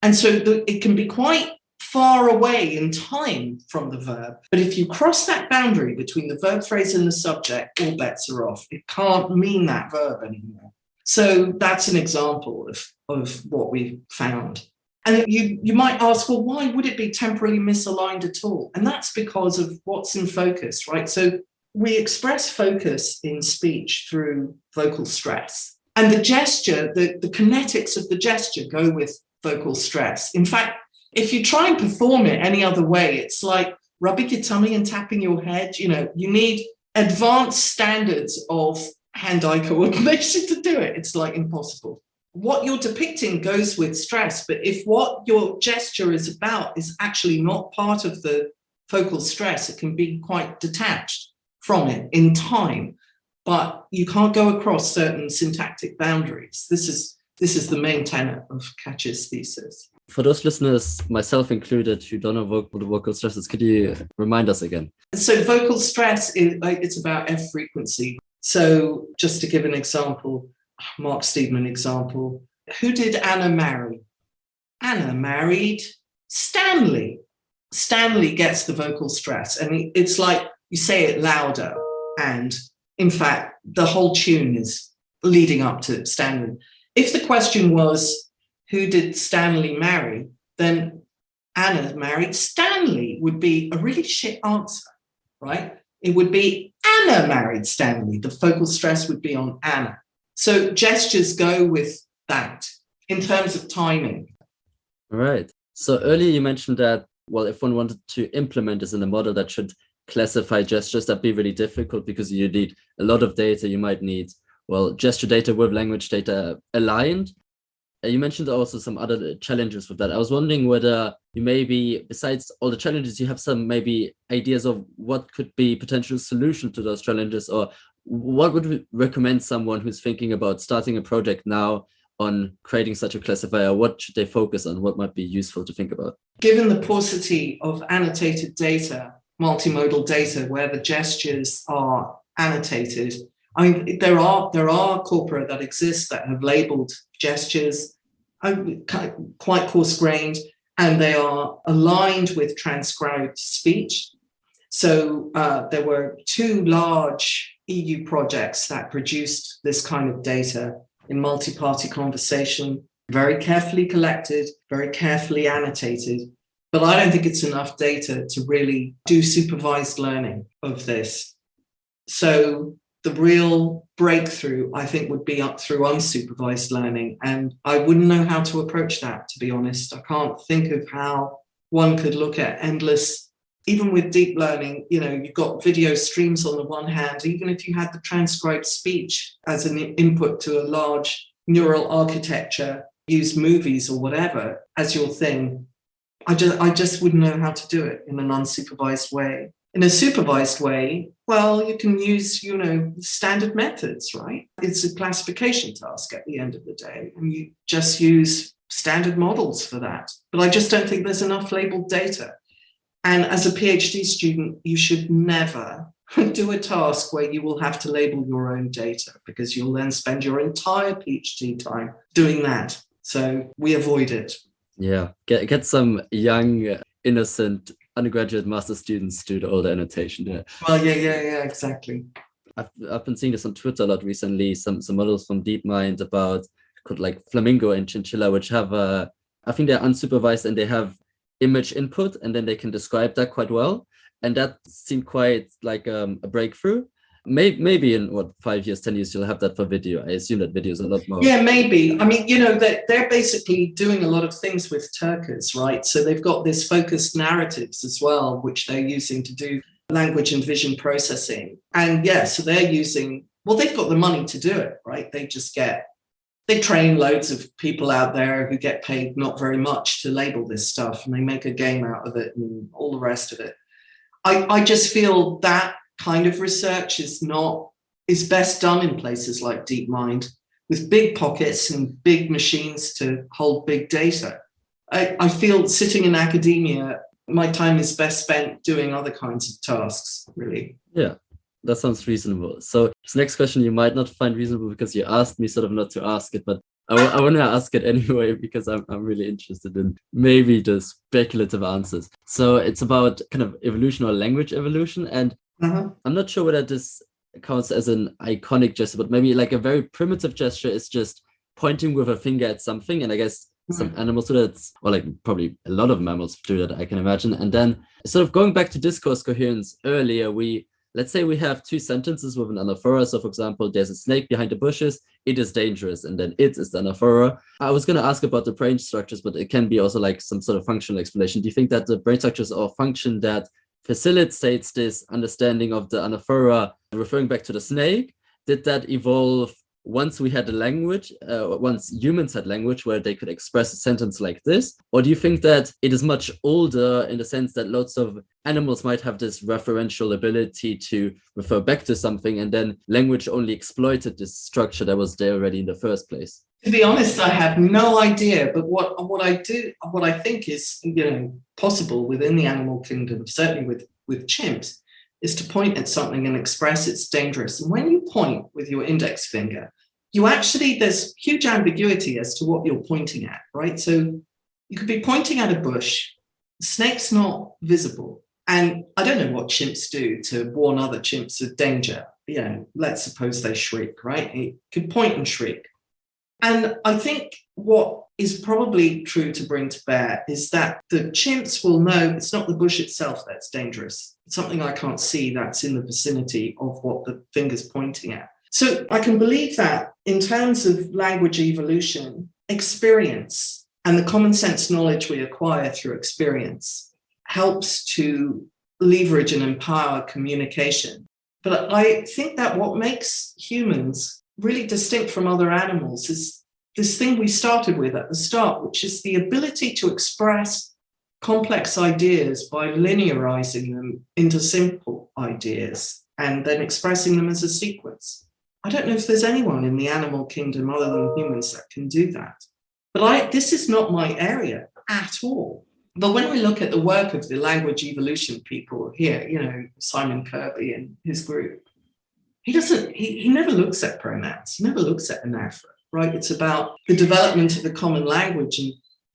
And so it can be quite far away in time from the verb. But if you cross that boundary between the verb phrase and the subject, all bets are off. It can't mean that verb anymore. So that's an example of what we found. And you might ask, well, why would it be temporally misaligned at all? And that's because of what's in focus, right? So we express focus in speech through vocal stress. And the gesture, the kinetics of the gesture go with vocal stress. In fact, if you try and perform it any other way, it's like rubbing your tummy and tapping your head. You need advanced standards of hand-eye coordination to do it. It's like impossible. What you're depicting goes with stress, but if what your gesture is about is actually not part of the focal stress, it can be quite detached. from it in time, but you can't go across certain syntactic boundaries. This is the main tenet of Katch's thesis. For those listeners, myself included, who don't know what the vocal stress is, could you remind us again? So vocal stress is it's about F frequency. So just to give an example, Mark Steedman example, who did Anna marry? Anna married Stanley. Stanley gets the vocal stress, and it's like you say it louder. And in fact, the whole tune is leading up to Stanley. If the question was, who did Stanley marry? Then Anna married Stanley would be a really shit answer, right? It would be Anna married Stanley. The focal stress would be on Anna. So gestures go with that in terms of timing. All right. So earlier you mentioned that, well, if one wanted to implement this in a model that should classify gestures, that'd be really difficult because you need a lot of data. You might need, well, gesture data with language data aligned. You mentioned also some other challenges with that. I was wondering whether you maybe, besides all the challenges, you have some maybe ideas of what could be potential solution to those challenges, or what would you recommend someone who's thinking about starting a project now on creating such a classifier? What should they focus on? What might be useful to think about? Given the paucity of annotated data, multimodal data, where the gestures are annotated, I mean, there are corpora that exist that have labeled gestures quite coarse-grained, and they are aligned with transcribed speech. So there were 2 large EU projects that produced this kind of data in multi-party conversation, very carefully collected, very carefully annotated. But I don't think it's enough data to really do supervised learning of this. So the real breakthrough, I think, would be up through unsupervised learning. And I wouldn't know how to approach that, to be honest. I can't think of how one could look at endless, even with deep learning, you've got video streams on the one hand, even if you had the transcribed speech as an input to a large neural architecture, use movies or whatever as your thing. I just wouldn't know how to do it in an unsupervised way. In a supervised way, well, you can use, standard methods, right? It's a classification task at the end of the day, and you just use standard models for that. But I just don't think there's enough labeled data. And as a PhD student, you should never do a task where you will have to label your own data, because you'll then spend your entire PhD time doing that. So we avoid it. Yeah, get some young, innocent undergraduate master students do all the annotation there. Well, yeah, exactly. I've been seeing this on Twitter a lot recently, some models from DeepMind about like Flamingo and Chinchilla, which have, I think they're unsupervised and they have image input, and then they can describe that quite well. And that seemed quite like a breakthrough. Maybe in 5 years, 10 years, you'll have that for video. I assume that video is a lot more. Yeah, maybe. I mean, they're basically doing a lot of things with Turkers, right? So they've got this focused narratives as well, which they're using to do language and vision processing. And yeah, so they're using, well, they've got the money to do it, right? They train loads of people out there who get paid not very much to label this stuff, and they make a game out of it and all the rest of it. I just feel that kind of research is best done in places like DeepMind with big pockets and big machines to hold big data. I feel sitting in academia, my time is best spent doing other kinds of tasks, really. Yeah, that sounds reasonable. So this next question you might not find reasonable because you asked me sort of not to ask it, but I want to ask it anyway because I'm really interested in maybe the speculative answers. So it's about kind of evolution or language evolution, and I'm not sure whether this counts as an iconic gesture, but maybe like a very primitive gesture is just pointing with a finger at something. And I guess some animals do that, or like probably a lot of mammals do that, I can imagine. And then sort of going back to discourse coherence earlier, let's say we have 2 sentences with an anaphora. So for example, there's a snake behind the bushes, it is dangerous, and then it is the anaphora. I was going to ask about the brain structures, but it can be also like some sort of functional explanation. Do you think that the brain structures or function that facilitates this understanding of the anaphora, referring back to the snake, did that evolve once we had a language, once humans had language where they could express a sentence like this? Or do you think that it is much older in the sense that lots of animals might have this referential ability to refer back to something, and then language only exploited this structure that was there already in the first place? To be honest, I have no idea. But what I think is, possible within the animal kingdom, certainly with chimps, is to point at something and express it's dangerous. And when you point with your index finger, there's huge ambiguity as to what you're pointing at, right? So you could be pointing at a bush, the snake's not visible. And I don't know what chimps do to warn other chimps of danger. Let's suppose they shriek, right? You could point and shriek. And I think what is probably true to bring to bear is that the chimps will know it's not the bush itself that's dangerous. It's something I can't see that's in the vicinity of what the finger's pointing at. So I can believe that in terms of language evolution, experience and the common sense knowledge we acquire through experience helps to leverage and empower communication. But I think that what makes humans really distinct from other animals is this thing we started with at the start, which is the ability to express complex ideas by linearizing them into simple ideas and then expressing them as a sequence. I don't know if there's anyone in the animal kingdom other than humans that can do that. But this is not my area at all. But when we look at the work of the language evolution people here, Simon Kirby and his group, he never looks at pronouns, he never looks at anaphora, right? It's about the development of the common language.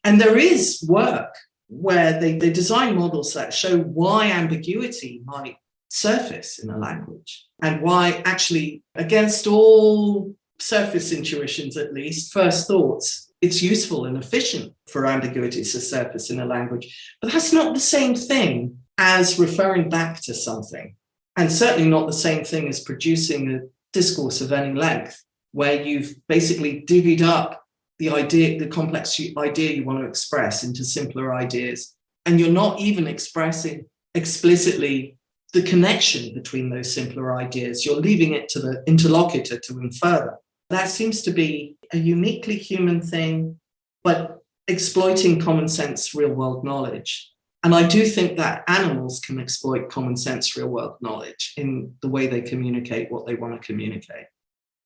And there is work where they design models that show why ambiguity might surface in a language and why actually, against all surface intuitions, at least, first thoughts, it's useful and efficient for ambiguity to surface in a language. But that's not the same thing as referring back to something. And certainly not the same thing as producing a discourse of any length, where you've basically divvied up the idea, the complex idea you want to express into simpler ideas. And you're not even expressing explicitly the connection between those simpler ideas. You're leaving it to the interlocutor to infer them. That seems to be a uniquely human thing, but exploiting common sense real-world knowledge. And I do think that animals can exploit common sense real-world knowledge in the way they communicate what they want to communicate.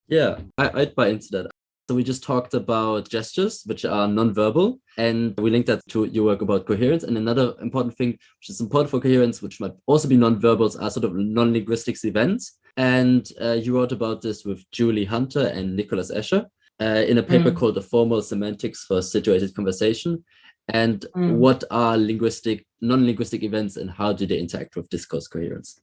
Yeah, I'd buy into that. So we just talked about gestures, which are non-verbal, and we linked that to your work about coherence. And another important thing, which is important for coherence, which might also be non-verbals, are sort of non-linguistics events. And you wrote about this with Julie Hunter and Nicholas Escher in a paper called The Formal Semantics for Situated Conversation. And what are non-linguistic events, and how do they interact with discourse coherence?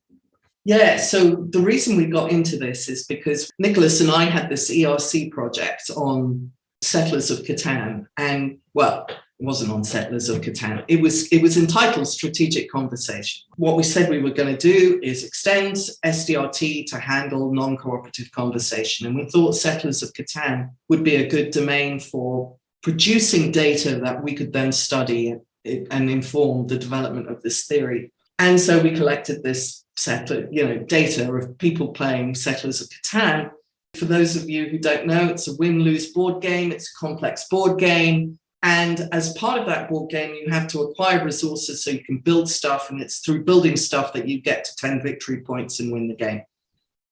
Yeah, so the reason we got into this is because Nicholas and I had this ERC project on Settlers of Catan. And, well, it wasn't on Settlers of Catan. It was entitled Strategic Conversation. What we said we were going to do is extend SDRT to handle non-cooperative conversation. And we thought Settlers of Catan would be a good domain for producing data that we could then study and inform the development of this theory. And so we collected this data of people playing Settlers of Catan. For those of you who don't know, it's a win-lose board game. It's a complex board game. And as part of that board game, you have to acquire resources so you can build stuff. And it's through building stuff that you get to 10 victory points and win the game.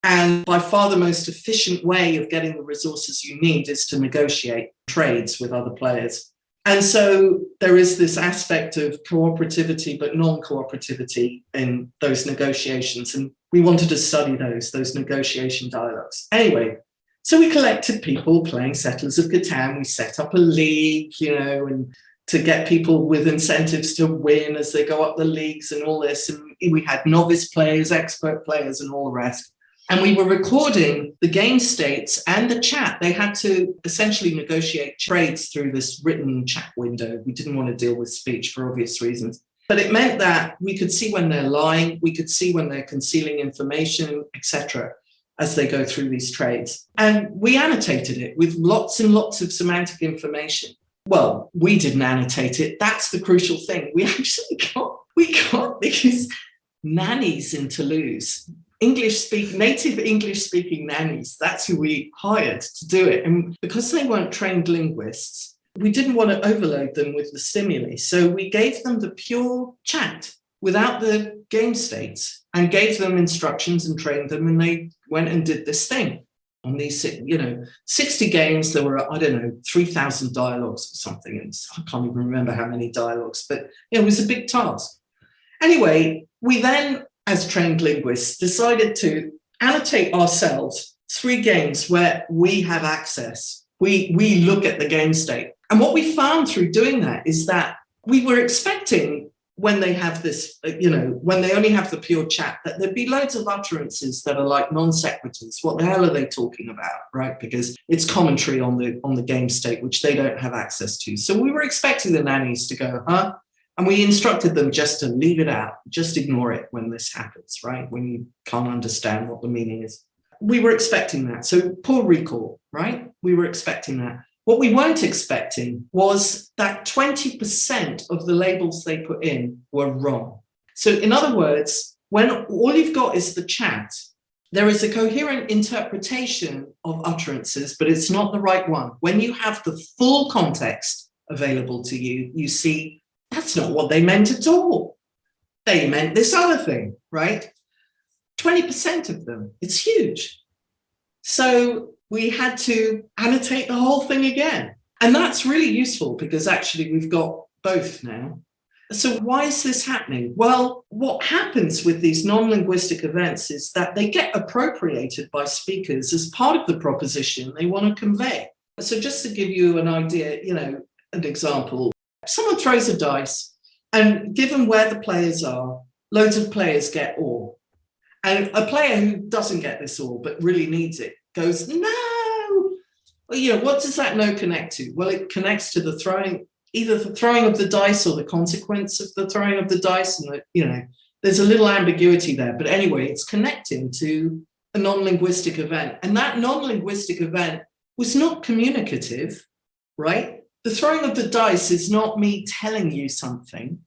And by far the most efficient way of getting the resources you need is to negotiate trades with other players. And so there is this aspect of cooperativity, but non-cooperativity in those negotiations. And we wanted to study those negotiation dialogues. Anyway, so we collected people playing Settlers of Catan. We set up a league, and to get people with incentives to win as they go up the leagues and all this. And we had novice players, expert players, and all the rest. And we were recording the game states and the chat. They had to essentially negotiate trades through this written chat window. We didn't want to deal with speech for obvious reasons. But it meant that we could see when they're lying, we could see when they're concealing information, etc., as they go through these trades. And we annotated it with lots and lots of semantic information. Well, we didn't annotate it. That's the crucial thing. We actually got these nannies in Toulouse native English-speaking nannies. That's who we hired to do it. And because they weren't trained linguists, we didn't want to overload them with the stimuli. So we gave them the pure chat without the game states and gave them instructions and trained them, and they went and did this thing. On these, 60 games, there were, 3,000 dialogues or something. And I can't even remember how many dialogues, but it was a big task. Anyway, we then, as trained linguists, decided to annotate ourselves 3 games where we have access. We look at the game state. And what we found through doing that is that we were expecting, when they have this, when they only have the pure chat, that there'd be loads of utterances that are like non sequiturs. What the hell are they talking about, right? Because it's commentary on the game state, which they don't have access to. So we were expecting the nannies to go, huh? And we instructed them just to leave it out, just ignore it when this happens, right? When you can't understand what the meaning is. We were expecting that. So poor recall, right? We were expecting that. What we weren't expecting was that 20% of the labels they put in were wrong. So in other words, when all you've got is the chat, there is a coherent interpretation of utterances, but it's not the right one. When you have the full context available to you, you see that's not what they meant at all. They meant this other thing, right? 20% of them, it's huge. So we had to annotate the whole thing again. And that's really useful because actually we've got both now. So why is this happening? Well, what happens with these non-linguistic events is that they get appropriated by speakers as part of the proposition they want to convey. So just to give you an idea, an example, someone throws a dice and given where the players are, loads of players get awe. And a player who doesn't get this awe but really needs it goes, no. Well, what does that no connect to? Well, it connects to the throwing, either the throwing of the dice or the consequence of the throwing of the dice. And, there's a little ambiguity there. But anyway, it's connecting to a non-linguistic event. And that non-linguistic event was not communicative, right? The throwing of the dice is not me telling you something.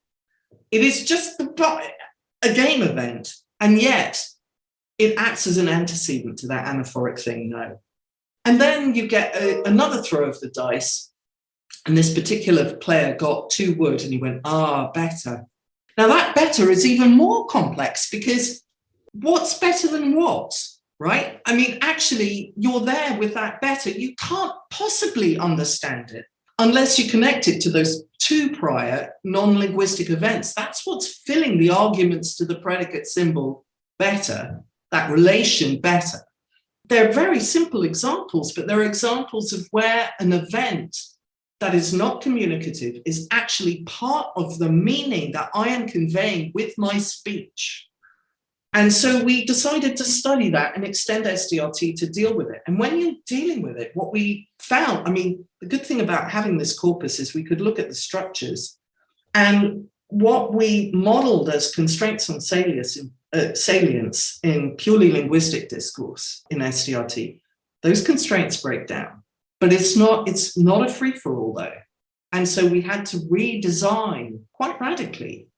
It is just a game event. And yet, it acts as an antecedent to that anaphoric thing, no. And then you get another throw of the dice, and this particular player got 2 wood, and he went, better. Now that better is even more complex because what's better than what, right? I mean, actually, you're there with that better. You can't possibly understand it unless you connect it to those 2 prior non-linguistic events. That's what's filling the arguments to the predicate symbol better, that relation better. They're very simple examples, but they're examples of where an event that is not communicative is actually part of the meaning that I am conveying with my speech. And so we decided to study that and extend SDRT to deal with it. And when you're dealing with it, what we found, the good thing about having this corpus is we could look at the structures. And what we modeled as constraints on salience in purely linguistic discourse in SDRT, those constraints break down. But it's not a free-for-all, though. And so we had to redesign quite radically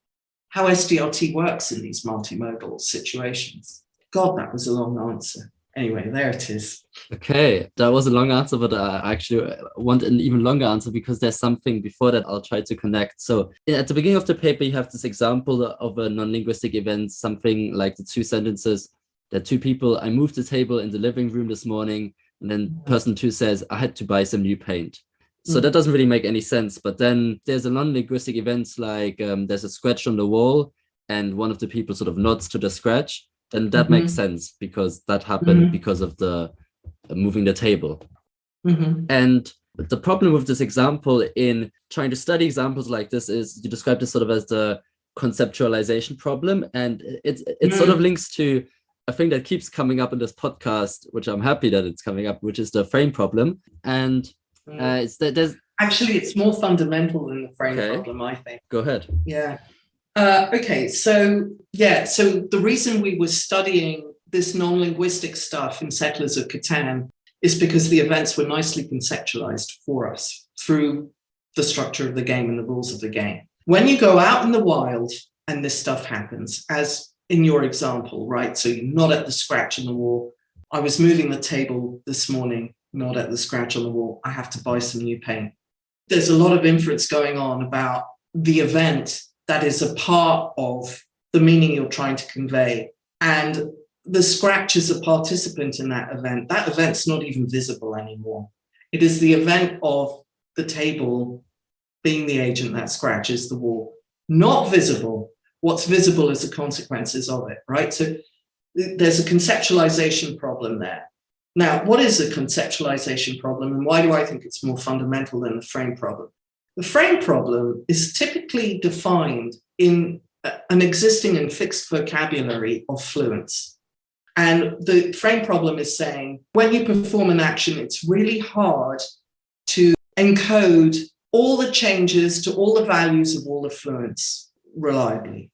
how SDRT works in these multimodal situations. God, that was a long answer. Anyway, there it is. Okay, that was a long answer, but I actually want an even longer answer because there's something before that I'll try to connect. So at the beginning of the paper, you have this example of a non-linguistic event, something like the 2 sentences. There are 2 people, I moved the table in the living room this morning, and then person 2 says, I had to buy some new paint. So that doesn't really make any sense. But then there's a non-linguistic events like there's a scratch on the wall and one of the people sort of nods to the scratch. Then that makes sense because that happened because of the moving the table. And the problem with this example in trying to study examples like this is you describe this sort of as the conceptualization problem. And it sort of links to a thing that keeps coming up in this podcast, which I'm happy that it's coming up, which is the frame problem. And actually, it's more fundamental than the frame problem, I think. Go ahead. Yeah. So the reason we were studying this non-linguistic stuff in Settlers of Catan is because the events were nicely conceptualized for us through the structure of the game and the rules of the game. When you go out in the wild and this stuff happens, as in your example, right? So you're not at the scratch on the wall. I was moving the table this morning, not at the scratch on the wall. I have to buy some new paint. There's a lot of inference going on about the event that is a part of the meaning you're trying to convey. And the scratch is a participant in that event. That event's not even visible anymore. It is the event of the table being the agent that scratches the wall. Not visible. What's visible is the consequences of it, right? So there's a conceptualization problem there. Now, what is a conceptualization problem, and why do I think it's more fundamental than the frame problem? The frame problem is typically defined in an existing and fixed vocabulary of fluence. And the frame problem is saying, when you perform an action, it's really hard to encode all the changes to all the values of all the fluence reliably.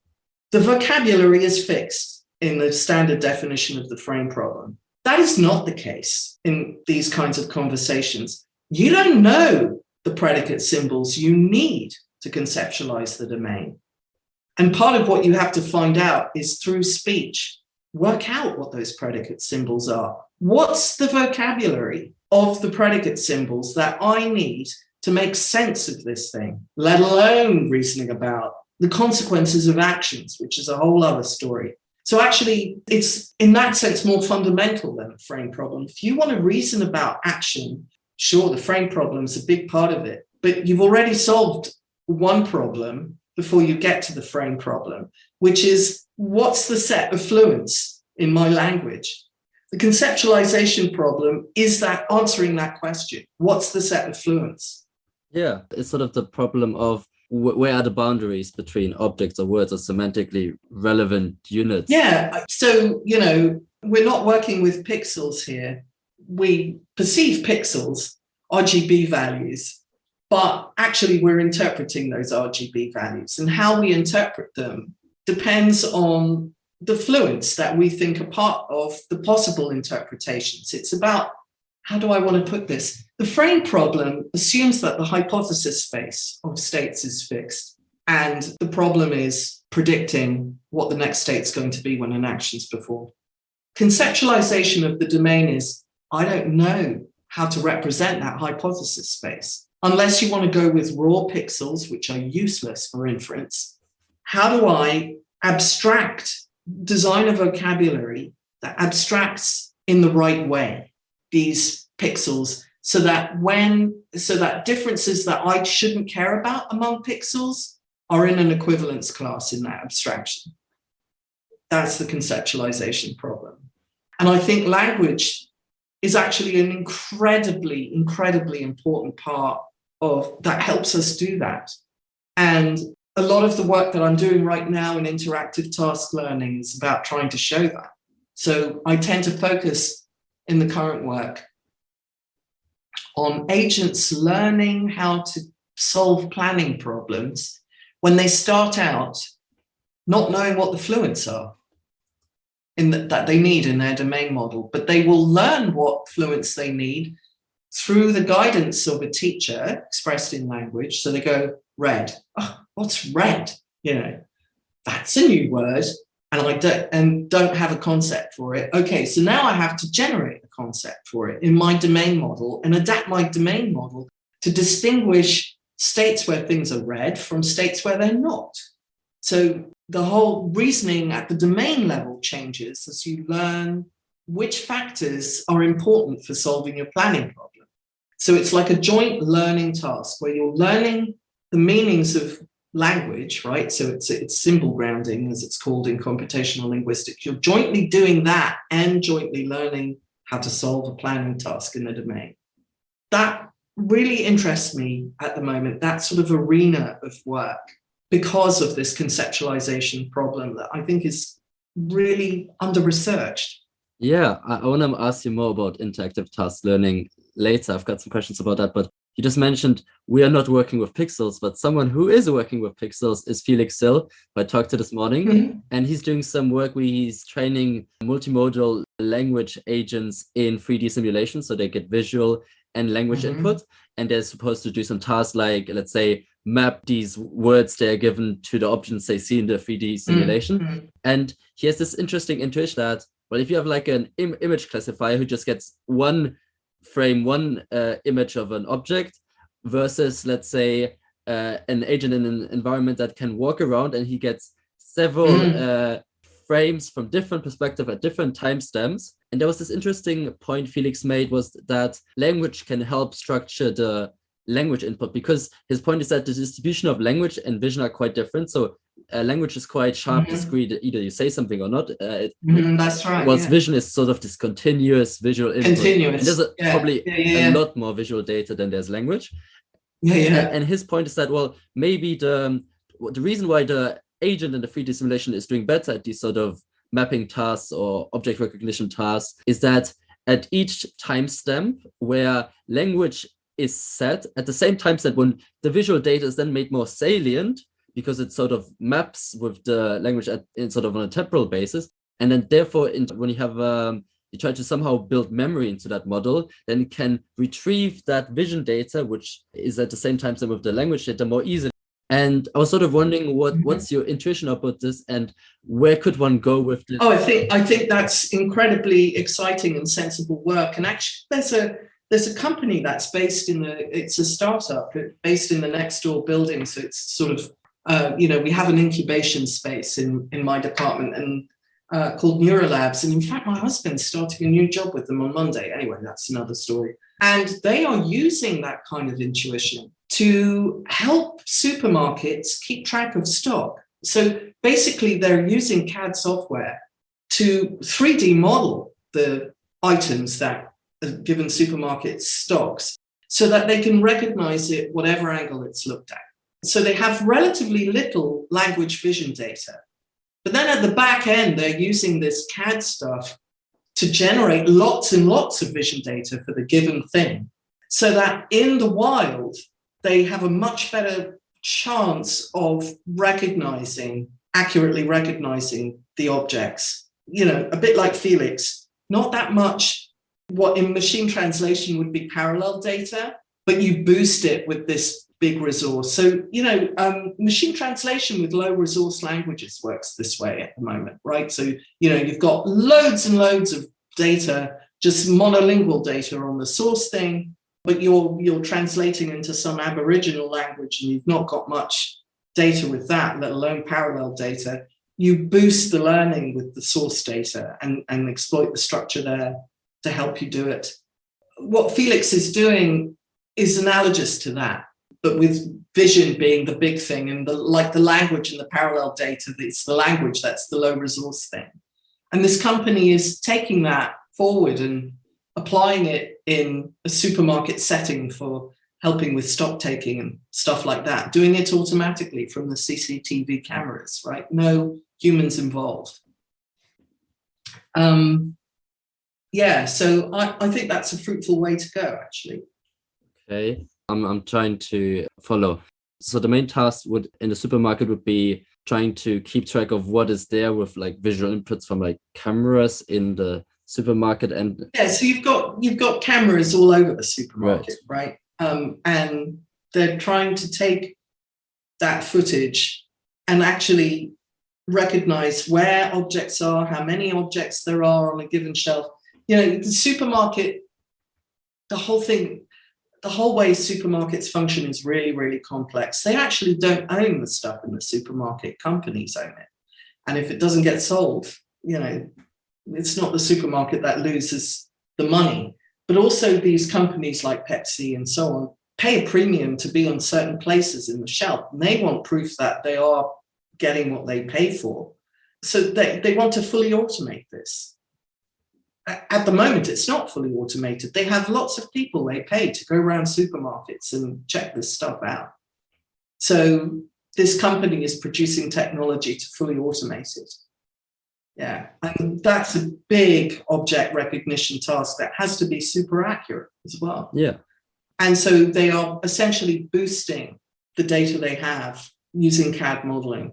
The vocabulary is fixed in the standard definition of the frame problem. That is not the case in these kinds of conversations. You don't know the predicate symbols you need to conceptualize the domain. And part of what you have to find out is through speech, work out what those predicate symbols are. What's the vocabulary of the predicate symbols that I need to make sense of this thing, let alone reasoning about the consequences of actions, which is a whole other story. So actually, it's in that sense more fundamental than the frame problem. If you want to reason about action, sure, the frame problem is a big part of it, but you've already solved one problem before you get to the frame problem, which is what's the set of fluence in my language? The conceptualization problem is that answering that question. What's the set of fluence? Yeah, it's sort of the problem of where are the boundaries between objects or words or semantically relevant units? Yeah, so, we're not working with pixels here. We perceive pixels, RGB values, but actually we're interpreting those RGB values, and how we interpret them depends on the fluence that we think are part of the possible interpretations. It's about, how do I want to put this? The frame problem assumes that the hypothesis space of states is fixed, and the problem is predicting what the next state's going to be when an action's performed. Conceptualization of the domain is, I don't know how to represent that hypothesis space. Unless you want to go with raw pixels, which are useless for inference, how do I design a vocabulary that abstracts in the right way these pixels so that differences that I shouldn't care about among pixels are in an equivalence class in that abstraction? That's the conceptualization problem. And I think language is actually an incredibly, incredibly important part of that, helps us do that. And a lot of the work that I'm doing right now in interactive task learning is about trying to show that. So I tend to focus in the current work on agents learning how to solve planning problems when they start out not knowing what the fluents are that they need in their domain model, but they will learn what fluents they need through the guidance of a teacher expressed in language. So they go, red. Oh, what's red? That's a new word, and I don't have a concept for it. Okay, so now I have to generate a concept for it in my domain model and adapt my domain model to distinguish states where things are red from states where they're not. So the whole reasoning at the domain level changes as you learn which factors are important for solving your planning problem. So it's like a joint learning task where you're learning the meanings of language, right? So it's symbol grounding, as it's called in computational linguistics. You're jointly doing that and jointly learning how to solve a planning task in the domain. That really interests me at the moment, that sort of arena of work, because of this conceptualization problem that I think is really under-researched. Yeah, I want to ask you more about interactive task learning later. I've got some questions about that, but you just mentioned we are not working with pixels, but someone who is working with pixels is Felix Hill, who I talked to this morning, and he's doing some work where he's training multimodal language agents in 3D simulations, so they get visual and language input. and they're supposed to do some tasks like, let's say, map these words they're given to the options they see in the 3D simulation. Mm-hmm. And he has this interesting intuition that, well, if you have like an image classifier who just gets one frame, one image of an object versus, let's say, an agent in an environment that can walk around and he gets several frames from different perspectives at different timestamps. And there was this interesting point Felix made, was that language can help structure the language input, because his point is that the distribution of language and vision are quite different. So language is quite sharp, discrete, either you say something or not. That's right. Whilst vision is sort of this continuous visual input. Continuous. And there's probably a lot more visual data than there's language. And his point is that, well, maybe the reason why the agent in the 3D simulation is doing better at these sort of mapping tasks or object recognition tasks is that at each timestamp where language is set, at the same timestamp when the visual data is then made more salient, because it sort of maps with the language in sort of on a temporal basis, and then therefore when you have you try to somehow build memory into that model, then it can retrieve that vision data, which is at the same timestamp with the language data, more easily. And I was sort of wondering what's your intuition about this, and where could one go with this? Oh, I think that's incredibly exciting and sensible work. And actually, there's a company that's it's a startup based in the next door building. So it's sort of we have an incubation space in my department and called Neurolabs. And in fact, my husband's starting a new job with them on Monday. Anyway, that's another story. And they are using that kind of intuition to help supermarkets keep track of stock. So basically, they're using CAD software to 3D model the items that a given supermarket stocks so that they can recognize it whatever angle it's looked at. So they have relatively little language vision data. But then at the back end, they're using this CAD stuff to generate lots and lots of vision data for the given thing, so that in the wild, they have a much better chance of accurately recognizing the objects. A bit like Felix, not that much what in machine translation would be parallel data, but you boost it with this big resource. So, machine translation with low resource languages works this way at the moment, right? So, you've got loads and loads of data, just monolingual data on the source thing, but you're translating into some Aboriginal language and you've not got much data with that, let alone parallel data. You boost the learning with the source data and exploit the structure there to help you do it. What Felix is doing is analogous to that, but with vision being the big thing, and the language and the parallel data, it's the language that's the low resource thing. And this company is taking that forward and applying it in a supermarket setting for helping with stock taking and stuff like that, doing it automatically from the CCTV cameras, right? No humans involved. So I think that's a fruitful way to go, actually. Okay, I'm trying to follow. So the main task in the supermarket would be trying to keep track of what is there with like visual inputs from like cameras in the supermarket. And so you've got cameras all over the supermarket, right? And they're trying to take that footage and actually recognize where objects are, how many objects there are on a given shelf. The supermarket, the whole way supermarkets function is really, really complex. They actually don't own the stuff in the supermarket. Companies own it. And if it doesn't get sold, it's not the supermarket that loses the money. But also these companies like Pepsi and so on pay a premium to be on certain places in the shelf. And they want proof that they are getting what they pay for. So they want to fully automate this. At the moment, it's not fully automated. They have lots of people they pay to go around supermarkets and check this stuff out. So this company is producing technology to fully automate it. Yeah, and that's a big object recognition task that has to be super accurate as well. Yeah. And so they are essentially boosting the data they have using CAD modeling.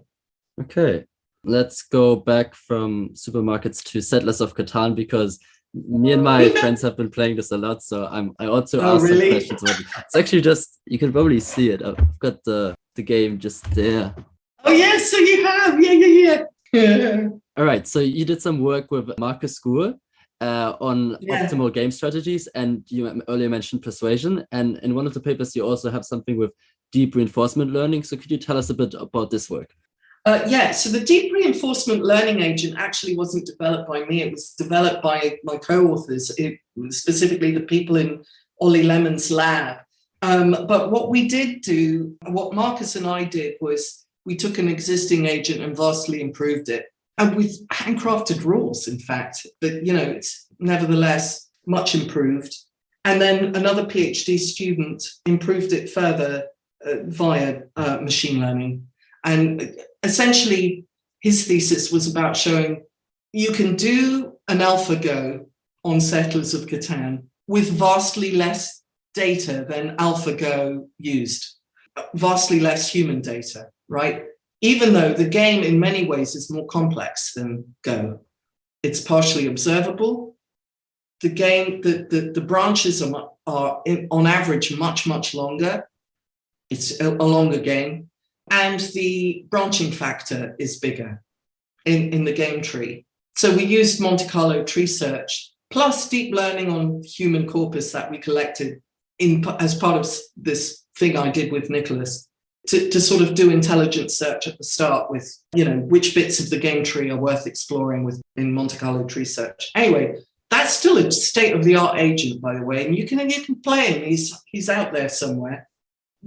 Okay. Let's go back from supermarkets to Settlers of Catan, because Me and my friends have been playing this a lot, so I also asked some questions about it. It's actually just, you can probably see it. I've got the game just there. Oh yes, so you have, yeah. All right, so you did some work with Marcus Gour on optimal game strategies, and you earlier mentioned Persuasion, and in one of the papers you also have something with deep reinforcement learning. So could you tell us a bit about this work? So the deep reinforcement learning agent actually wasn't developed by me. It was developed by my co-authors, specifically the people in Ollie Lemon's lab. But what we did do, what Marcus and I did, was we took an existing agent and vastly improved it. And with handcrafted rules, in fact, but it's nevertheless much improved. And then another PhD student improved it further via machine learning. And essentially, his thesis was about showing you can do an AlphaGo on Settlers of Catan with vastly less data than AlphaGo used, vastly less human data, right? Even though the game in many ways is more complex than Go. It's partially observable. The game, the branches are on average much longer. It's a longer game. And the branching factor is bigger in the game tree. So we used Monte Carlo tree search plus deep learning on human corpus that we collected as part of this thing I did with Nicholas to sort of do intelligent search at the start with, which bits of the game tree are worth exploring in Monte Carlo tree search. Anyway, that's still a state-of-the-art agent, by the way, and you can play him. He's out there somewhere.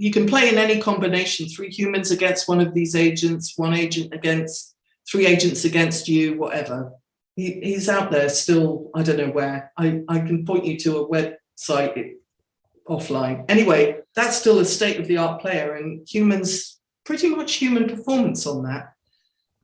You can play in any combination, 3 humans against one of these agents, 1 agent against 3 agents against you, whatever. He's out there still, I don't know where. I can point you to a website offline. Anyway, that's still a state-of-the-art player, and humans, pretty much human performance on that.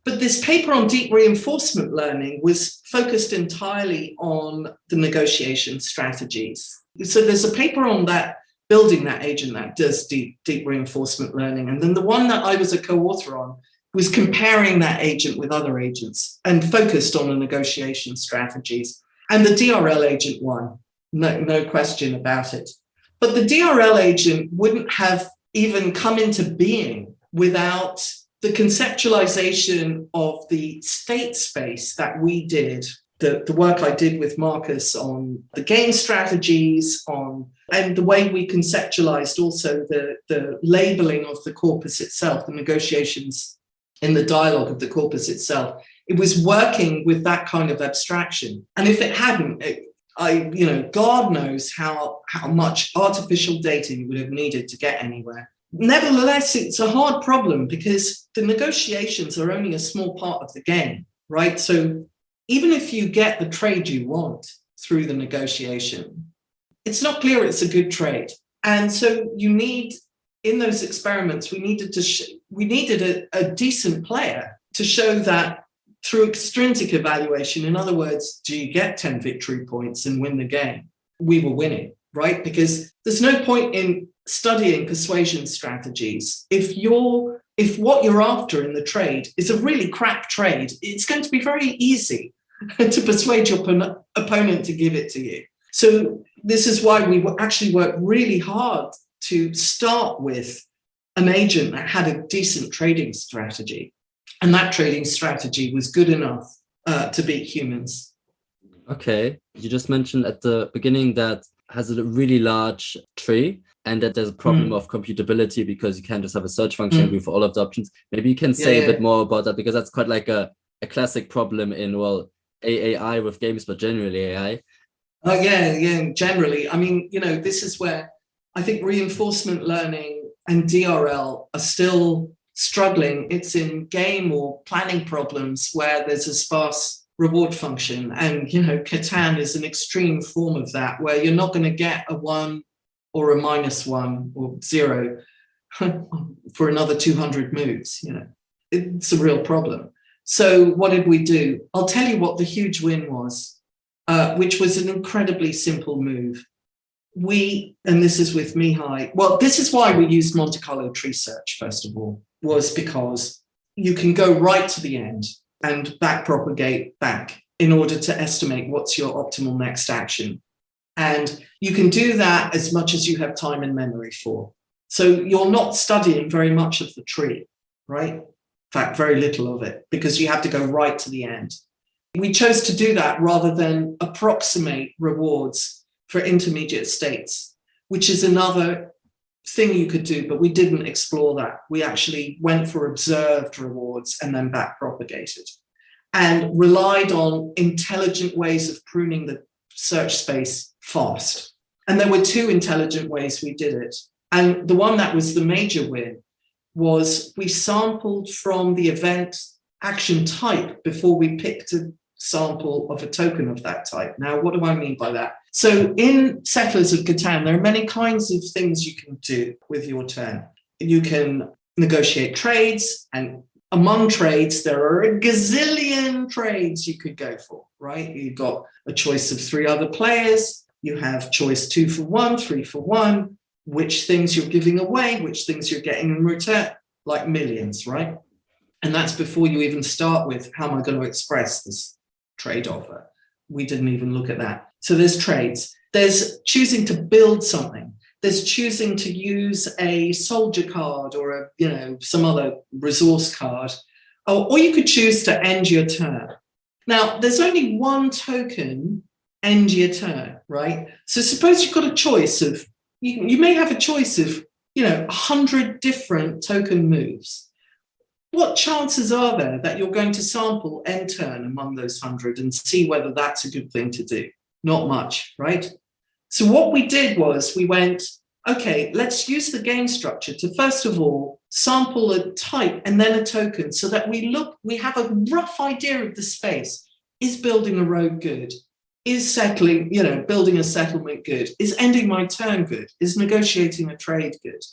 But this paper on deep reinforcement learning was focused entirely on the negotiation strategies. So there's a paper on that, building that agent that does deep reinforcement learning. And then the one that I was a co-author on was comparing that agent with other agents and focused on the negotiation strategies. And the DRL agent won, no question about it. But the DRL agent wouldn't have even come into being without the conceptualization of the state space that we did, the work I did with Marcus on the game strategies, and the way we conceptualized also the labeling of the corpus itself, the negotiations in the dialogue of the corpus itself. It was working with that kind of abstraction. And if it hadn't, God knows how much artificial data you would have needed to get anywhere. Nevertheless, it's a hard problem because the negotiations are only a small part of the game, right? So even if you get the trade you want through the negotiation, it's not clear it's a good trade. And so you need, in those experiments, we needed a decent player to show that through extrinsic evaluation, in other words, do you get 10 victory points and win the game? We were winning, right? Because there's no point in studying persuasion strategies if what you're after in the trade is a really crap trade. It's going to be very easy to persuade your opponent to give it to you. So this is why we actually worked really hard to start with an agent that had a decent trading strategy. And that trading strategy was good enough to beat humans. Okay. You just mentioned at the beginning that has a really large tree and that there's a problem of computability because you can't just have a search function with all of the options. Maybe you can say a bit more about that, because that's quite like a classic problem in, AI with games, but generally AI. Oh, yeah, generally. I mean, this is where I think reinforcement learning and DRL are still struggling. It's in game or planning problems where there's a sparse reward function. And, Catan is an extreme form of that, where you're not going to get a 1 or a -1 or 0 for another 200 moves. It's a real problem. So what did we do? I'll tell you what the huge win was, which was an incredibly simple move. And this is with Mihai, well, this is why we used Monte Carlo tree search, first of all, was because you can go right to the end and back propagate back. in order to estimate what's your optimal next action. And you can do that as much as you have time and memory for. So you're not studying very much of the tree, right? In fact, very little of it, because you have to go right to the end. We chose to do that rather than approximate rewards for intermediate states, which is another thing you could do, but we didn't explore that. We actually went for observed rewards and then back propagated and relied on intelligent ways of pruning the search space fast. And there were two intelligent ways we did it. And the one that was the major win was we sampled from the event action type before we picked a sample of a token of that type. Now, what do I mean by that? So in Settlers of Catan, there are many kinds of things you can do with your turn. You can negotiate trades, and among trades, there are a gazillion trades you could go for, right? You've got a choice of 3 other players. You have choice 2 for 1, 3 for 1, which things you're giving away, which things you're getting in return, like millions, right? And that's before you even start with, how am I going to express this trade offer? We didn't even look at that. So there's trades. There's choosing to build something. There's choosing to use a soldier card or some other resource card, or you could choose to end your turn. Now, there's only one token end your turn, right? So suppose you've got a choice of, you may have a choice of, 100 different token moves. What chances are there that you're going to sample end turn among those 100 and see whether that's a good thing to do? Not much, right? So what we did was we went, okay, let's use the game structure to first of all sample a type and then a token so that we have a rough idea of the space. Is building a road good? Is settling, building a settlement good? Is ending my turn good? Is negotiating a trade good?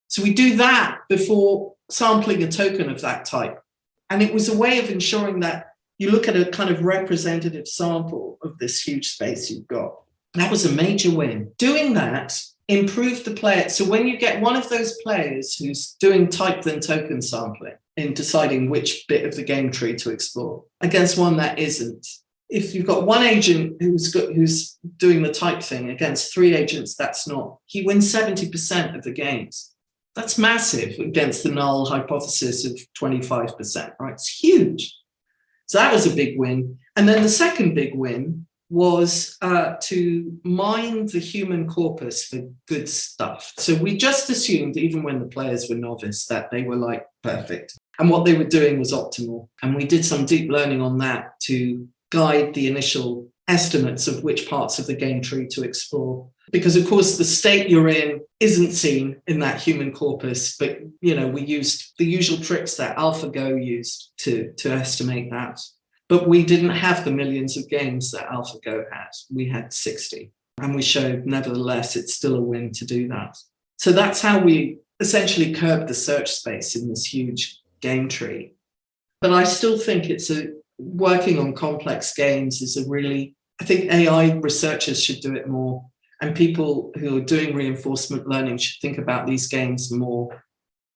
So we do that before sampling a token of that type. And it was a way of ensuring that you look at a kind of representative sample of this huge space you've got. That was a major win. Doing that improved the player. So when you get one of those players who's doing type then token sampling in deciding which bit of the game tree to explore against one that isn't, if you've got one agent who's doing the type thing against 3 agents that's not, he wins 70% of the games. That's massive against the null hypothesis of 25%, right? It's huge. So that was a big win. And then the second big win was to mine the human corpus for good stuff. So we just assumed, even when the players were novice, that they were like perfect. And what they were doing was optimal. And we did some deep learning on that to guide the initial estimates of which parts of the game tree to explore. Because, of course, the state you're in isn't seen in that human corpus, but, we used the usual tricks that AlphaGo used to estimate that. But we didn't have the millions of games that AlphaGo had. We had 60. And we showed, nevertheless, it's still a win to do that. So that's how we essentially curbed the search space in this huge game tree. But I still think working on complex games is I think AI researchers should do it more. And people who are doing reinforcement learning should think about these games more.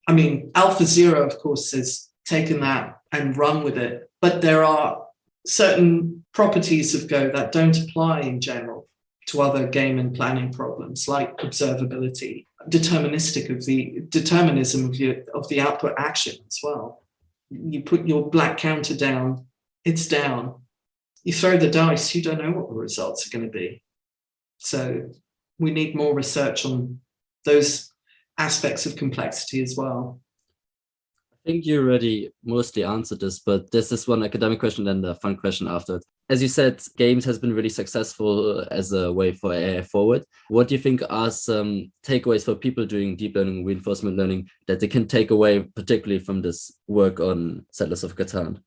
I mean, AlphaZero, of course, has taken that and run with it. But there are certain properties of Go that don't apply in general to other game and planning problems, like observability, determinism of the output action as well. You put your black counter down, it's down. You throw the dice, you don't know what the results are going to be. So we need more research on those aspects of complexity as well. I think you already mostly answered this, but there's this one academic question and a fun question after. As you said, games has been really successful as a way for AI forward. What do you think are some takeaways for people doing deep learning, reinforcement learning that they can take away, particularly from this work on Settlers of Catan?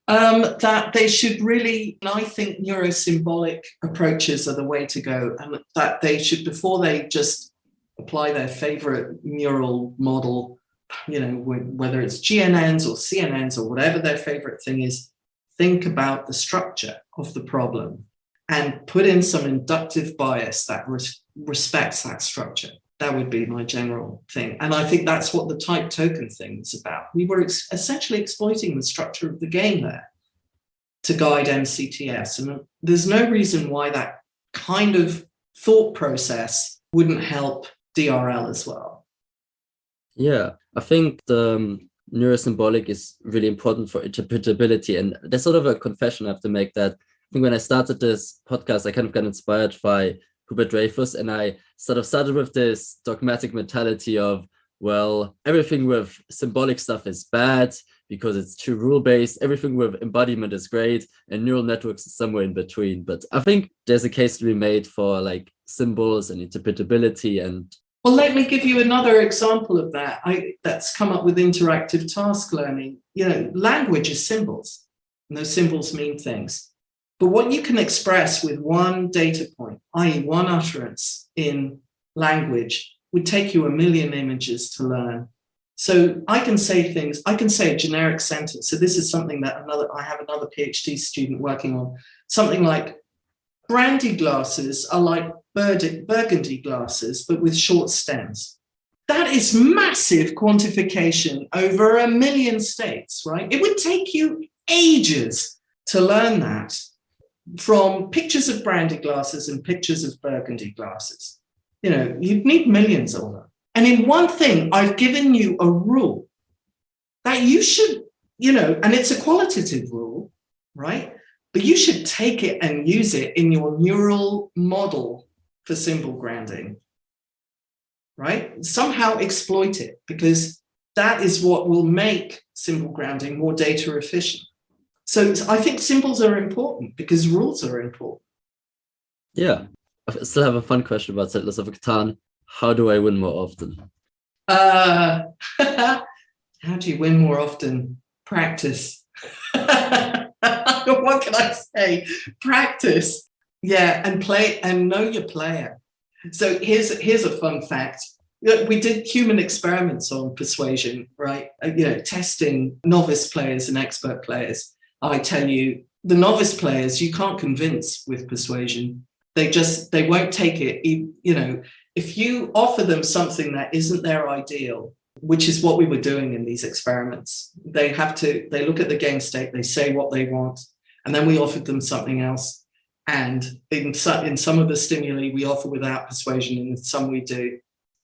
That they should really, I think neurosymbolic approaches are the way to go, and that they should, before they just apply their favorite neural model, whether it's GNNs or CNNs or whatever their favorite thing is, think about the structure of the problem and put in some inductive bias that respects that structure. That would be my general thing. And I think that's what the type token thing is about. We were essentially exploiting the structure of the game there. to guide MCTS. And there's no reason why that kind of thought process wouldn't help DRL as well. Yeah, I think the neurosymbolic is really important for interpretability. And there's sort of a confession I have to make, that I think when I started this podcast, I kind of got inspired by Hubert Dreyfus, and I sort of started with this dogmatic mentality of, well, everything with symbolic stuff is bad because it's too rule-based, everything with embodiment is great, and neural networks is somewhere in between. But I think there's a case to be made for like symbols and interpretability. And well, let me give you another example of that. That's come up with interactive task learning. You know, language is symbols, and those symbols mean things. But what you can express with one data point, i.e. one utterance in language, would take you 1 million images to learn. So I can say things, I can say a generic sentence. So this is something that I have another PhD student working on. Something like, brandy glasses are like burgundy glasses, but with short stems. That is massive quantification over 1 million states, right? It would take you ages to learn that from pictures of brandy glasses and pictures of burgundy glasses. You know, you'd need millions of them. And in one thing, I've given you a rule that you should, you know, and it's a qualitative rule, right? But you should take it and use it in your neural model for symbol grounding, right? Somehow exploit it, because that is what will make symbol grounding more data efficient. So I think symbols are important because rules are important. yeah, I still have a fun question about Settlers of Catan. How do I win more often? How do you win more often? Practice. What can I say? Practice. Yeah, and play and know your player. So here's a fun fact. We did human experiments on persuasion, right? You know, testing novice players and expert players. I tell you, the novice players, you can't convince with persuasion. They won't take it. You know, if you offer them something that isn't their ideal, which is what we were doing in these experiments, they look at the game state, they say what they want, and then we offered them something else. And in some of the stimuli, we offer without persuasion, and in some we do.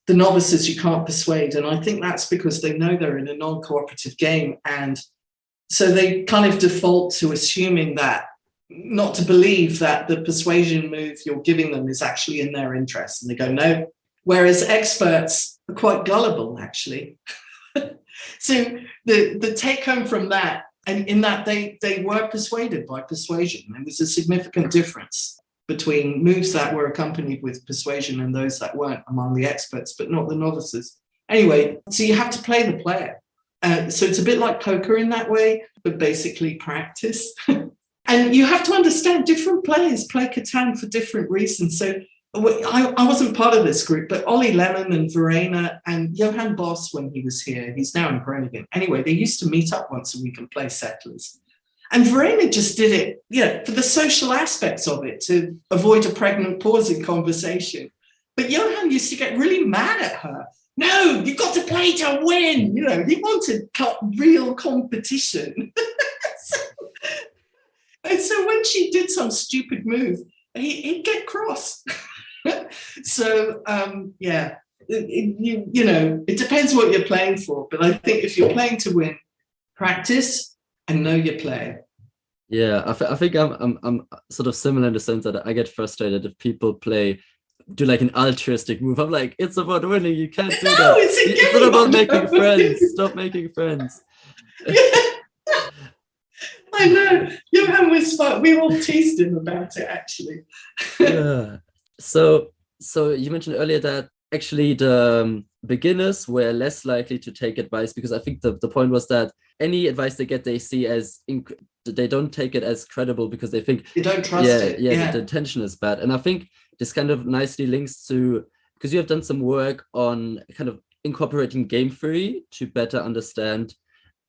The novices, you can't persuade. And I think that's because they know they're in a non-cooperative game. And so they kind of default to assuming that, not to believe that the persuasion move you're giving them is actually in their interest. And they go, no. Whereas experts are quite gullible, actually. So the take home from that, and in that they were persuaded by persuasion. And there's a significant difference between moves that were accompanied with persuasion and those that weren't among the experts, but not the novices. Anyway, so you have to play the player. So it's a bit like poker in that way, but basically practice. And you have to understand different players play Catan for different reasons. So I wasn't part of this group, but Ollie Lemon and Verena and Johan Boss, when he was here, he's now in Groningen. Anyway, they used to meet up once a week and play Settlers. And Verena just did it, yeah, for the social aspects of it, to avoid a pregnant pause in conversation. But Johan used to get really mad at her. No, you've got to play to win. You know, he wanted real competition. And so when she did some stupid move, he'd get cross. So, yeah, you know, it depends what you're playing for. But I think if you're playing to win, practice and know your player. Yeah, I think I'm sort of similar in the sense that I get frustrated if people do like an altruistic move. I'm like, it's about winning. You can't do that. It's not about making friends. Stop making friends. I know. Johan was fun. We all teased him about it, actually. Yeah. So you mentioned earlier that actually the beginners were less likely to take advice, because I think the point was that any advice they get, they see as they don't take it as credible because they think you don't trust it. Yeah, the intention is bad. And I think this kind of nicely links to, because you have done some work on kind of incorporating game theory to better understand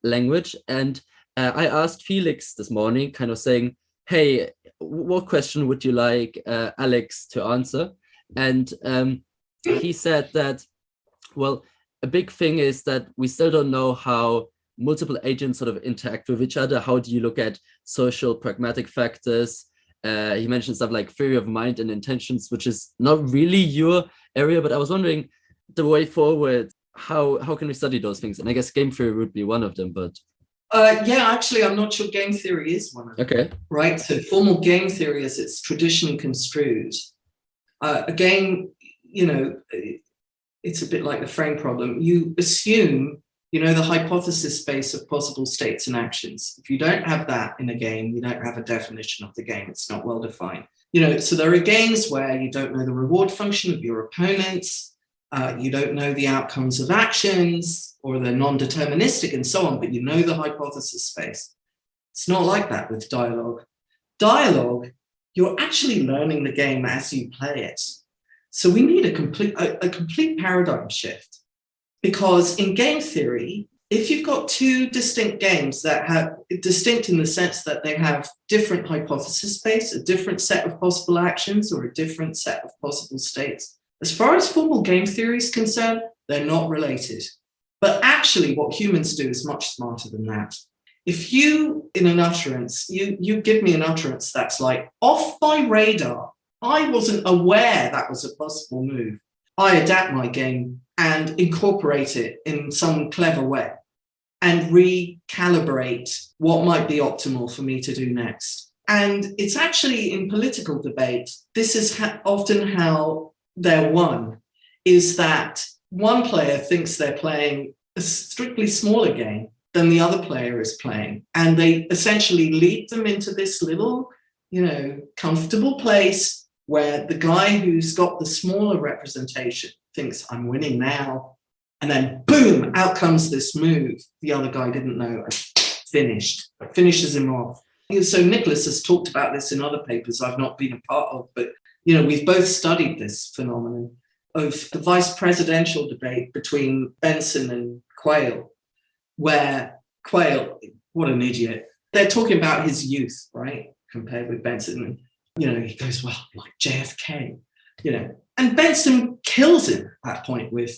language. And I asked Felix this morning, kind of saying, hey, what question would you like Alex to answer? And he said that, well, a big thing is that we still don't know how multiple agents sort of interact with each other? How do you look at social pragmatic factors? He mentioned stuff like theory of mind and intentions, which is not really your area, but I was wondering the way forward, how can we study those things? And I guess game theory would be one of them, but actually, I'm not sure game theory is one of them. Okay. Right. So formal game theory, as it's traditionally construed, again, it's a bit like the frame problem. You assume, the hypothesis space of possible states and actions. If you don't have that in a game, you don't have a definition of the game. It's not well defined. So there are games where you don't know the reward function of your opponents. You don't know the outcomes of actions, or they're non-deterministic and so on, but you know the hypothesis space. It's not like that with dialogue. Dialogue, you're actually learning the game as you play it. So we need a complete paradigm shift, because in game theory, if you've got two distinct games that have distinct in the sense that they have different hypothesis space, a different set of possible actions, or a different set of possible states, as far as formal game theory is concerned, they're not related. But actually, what humans do is much smarter than that. If you, in an utterance, you give me an utterance that's like, off my radar, I wasn't aware that was a possible move, I adapt my game and incorporate it in some clever way and recalibrate what might be optimal for me to do next. And it's actually in political debate, this is often how they're won, is that one player thinks they're playing a strictly smaller game than the other player is playing. And they essentially lead them into this little, comfortable place where the guy who's got the smaller representation thinks, I'm winning now. And then boom, out comes this move the other guy didn't know, finishes him off. So Nicholas has talked about this in other papers I've not been a part of, but we've both studied this phenomenon of the vice presidential debate between Benson and Quayle, where Quayle, what an idiot. They're talking about his youth, right, compared with Benson. And, he goes, well, like JFK, and Benson kills him at that point with,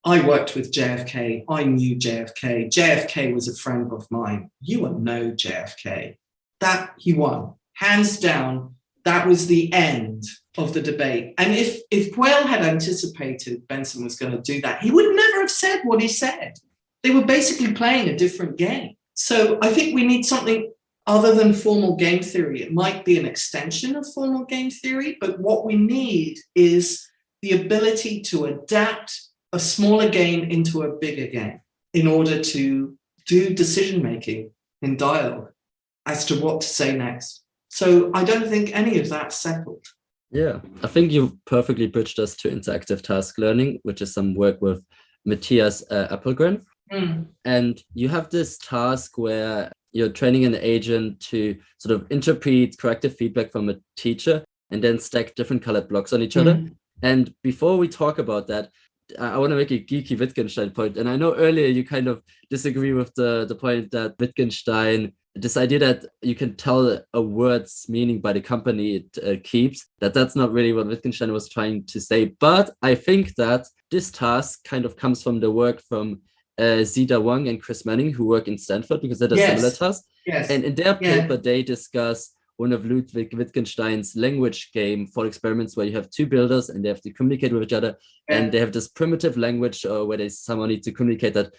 I worked with JFK. I knew JFK. JFK was a friend of mine. You are no JFK. That he won, hands down. That was the end of the debate. And if Quayle had anticipated Benson was going to do that, he would never have said what he said. They were basically playing a different game. So I think we need something other than formal game theory. It might be an extension of formal game theory, but what we need is the ability to adapt a smaller game into a bigger game in order to do decision-making in dialogue as to what to say next. So I don't think any of that's settled. Yeah, I think you perfectly bridged us to interactive task learning, which is some work with Matthias Appelgren. And you have this task where you're training an agent to sort of interpret corrective feedback from a teacher and then stack different colored blocks on each other. And before we talk about that, I want to make a geeky Wittgenstein point. And I know earlier you kind of disagree with the point that Wittgenstein, this idea that you can tell a word's meaning by the company it keeps, that's not really what Wittgenstein was trying to say. But I think that this task kind of comes from the work from Zida Wang and Chris Manning, who work in Stanford, because they're similar tasks. And in their paper, they discuss one of Ludwig Wittgenstein's language game thought experiments where you have two builders and they have to communicate with each other. And they have this primitive language where someone needs to communicate that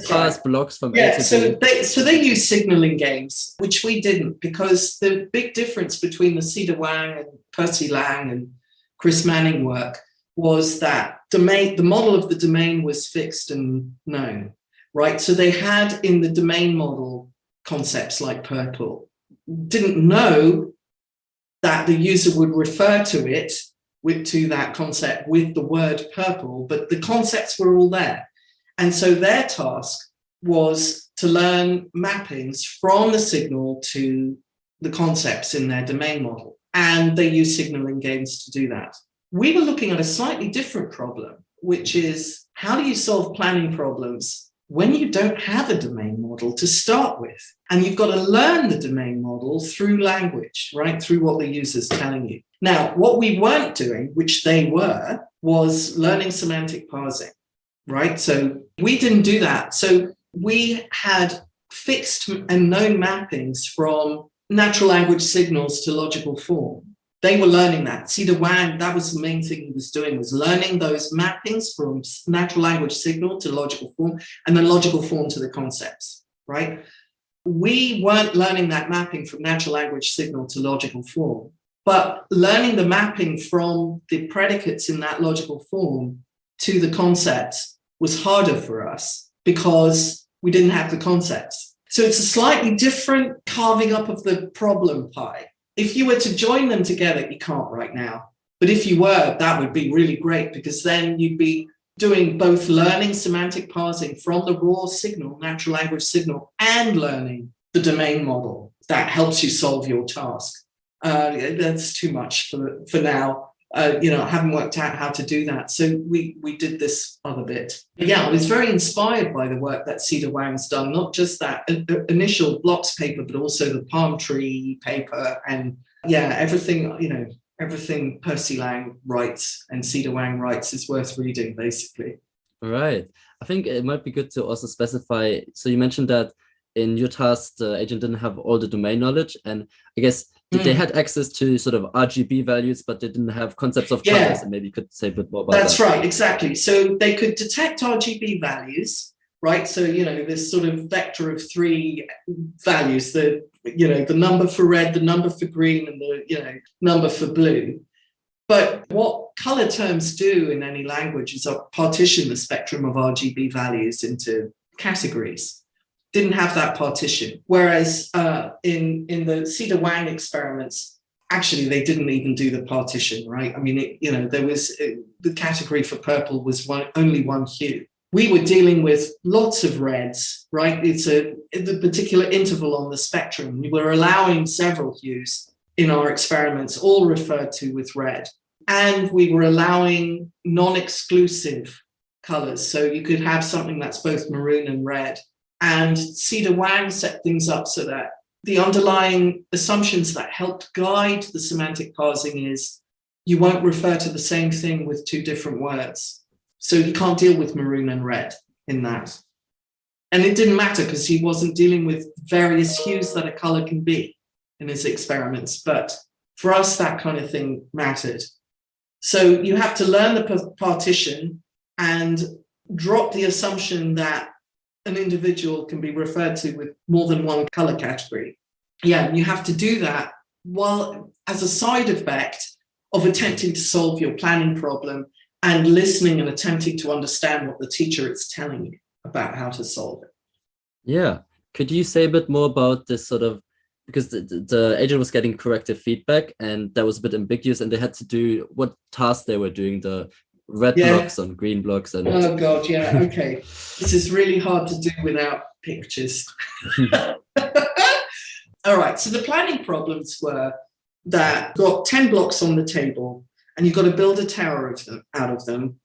pass blocks from A to B. So they use signaling games, which we didn't, because the big difference between the Zida Wang and Percy Lang and Chris Manning work was that the model of the domain was fixed and known, right? So they had in the domain model concepts like purple, didn't know that the user would refer to it to that concept with the word purple, but the concepts were all there. And so their task was to learn mappings from the signal to the concepts in their domain model. And they use signaling games to do that. We were looking at a slightly different problem, which is how do you solve planning problems when you don't have a domain model to start with? And you've got to learn the domain model through language, right? Through what the user's telling you. Now, what we weren't doing, which they were, was learning semantic parsing, right? So we didn't do that. So we had fixed and known mappings from natural language signals to logical form. They were learning that. Cedar Wang, that was the main thing he was doing, was learning those mappings from natural language signal to logical form, and then logical form to the concepts, right? We weren't learning that mapping from natural language signal to logical form, but learning the mapping from the predicates in that logical form to the concepts was harder for us because we didn't have the concepts. So it's a slightly different carving up of the problem pie. If you were to join them together, you can't right now. But if you were, that would be really great, because then you'd be doing both learning semantic parsing from the raw signal, natural language signal, and learning the domain model that helps you solve your task. That's too much for now. I haven't worked out how to do that. So we did this other bit. But yeah, I was very inspired by the work that Cedar Wang's done, not just that initial blocks paper, but also the palm tree paper and everything Percy Lang writes and Cedar Wang writes is worth reading, basically. All right. I think it might be good to also specify. So you mentioned that in your task, the agent didn't have all the domain knowledge, and I guess they had access to sort of RGB values, but they didn't have concepts of colors. And maybe you could say a bit more about that. That's right, exactly. So they could detect RGB values, right? So, this sort of vector of three values, the number for red, the number for green, and the, number for blue. But what color terms do in any language is partition the spectrum of RGB values into categories. Didn't have that partition. Whereas in the Cedar Wang experiments, actually, they didn't even do the partition, right? I mean, there was the category for purple was only one hue. We were dealing with lots of reds, right? It's the particular interval on the spectrum. We were allowing several hues in our experiments, all referred to with red. And we were allowing non-exclusive colors. So you could have something that's both maroon and red. And Cedar Wang set things up so that the underlying assumptions that helped guide the semantic parsing is you won't refer to the same thing with two different words. So you can't deal with maroon and red in that. And it didn't matter because he wasn't dealing with various hues that a color can be in his experiments. But for us, that kind of thing mattered. So you have to learn the partition and drop the assumption that an individual can be referred to with more than one color category. Yeah, you have to do that while as a side effect of attempting to solve your planning problem and listening and attempting to understand what the teacher is telling you about how to solve it. Yeah. Could you say a bit more about this sort of, because the agent was getting corrective feedback and that was a bit ambiguous and they had to do what task they were doing, the red blocks and green blocks. And oh God, yeah, okay. This is really hard to do without pictures. All right, so the planning problems were that you've got 10 blocks on the table and you've got to build a tower out of them.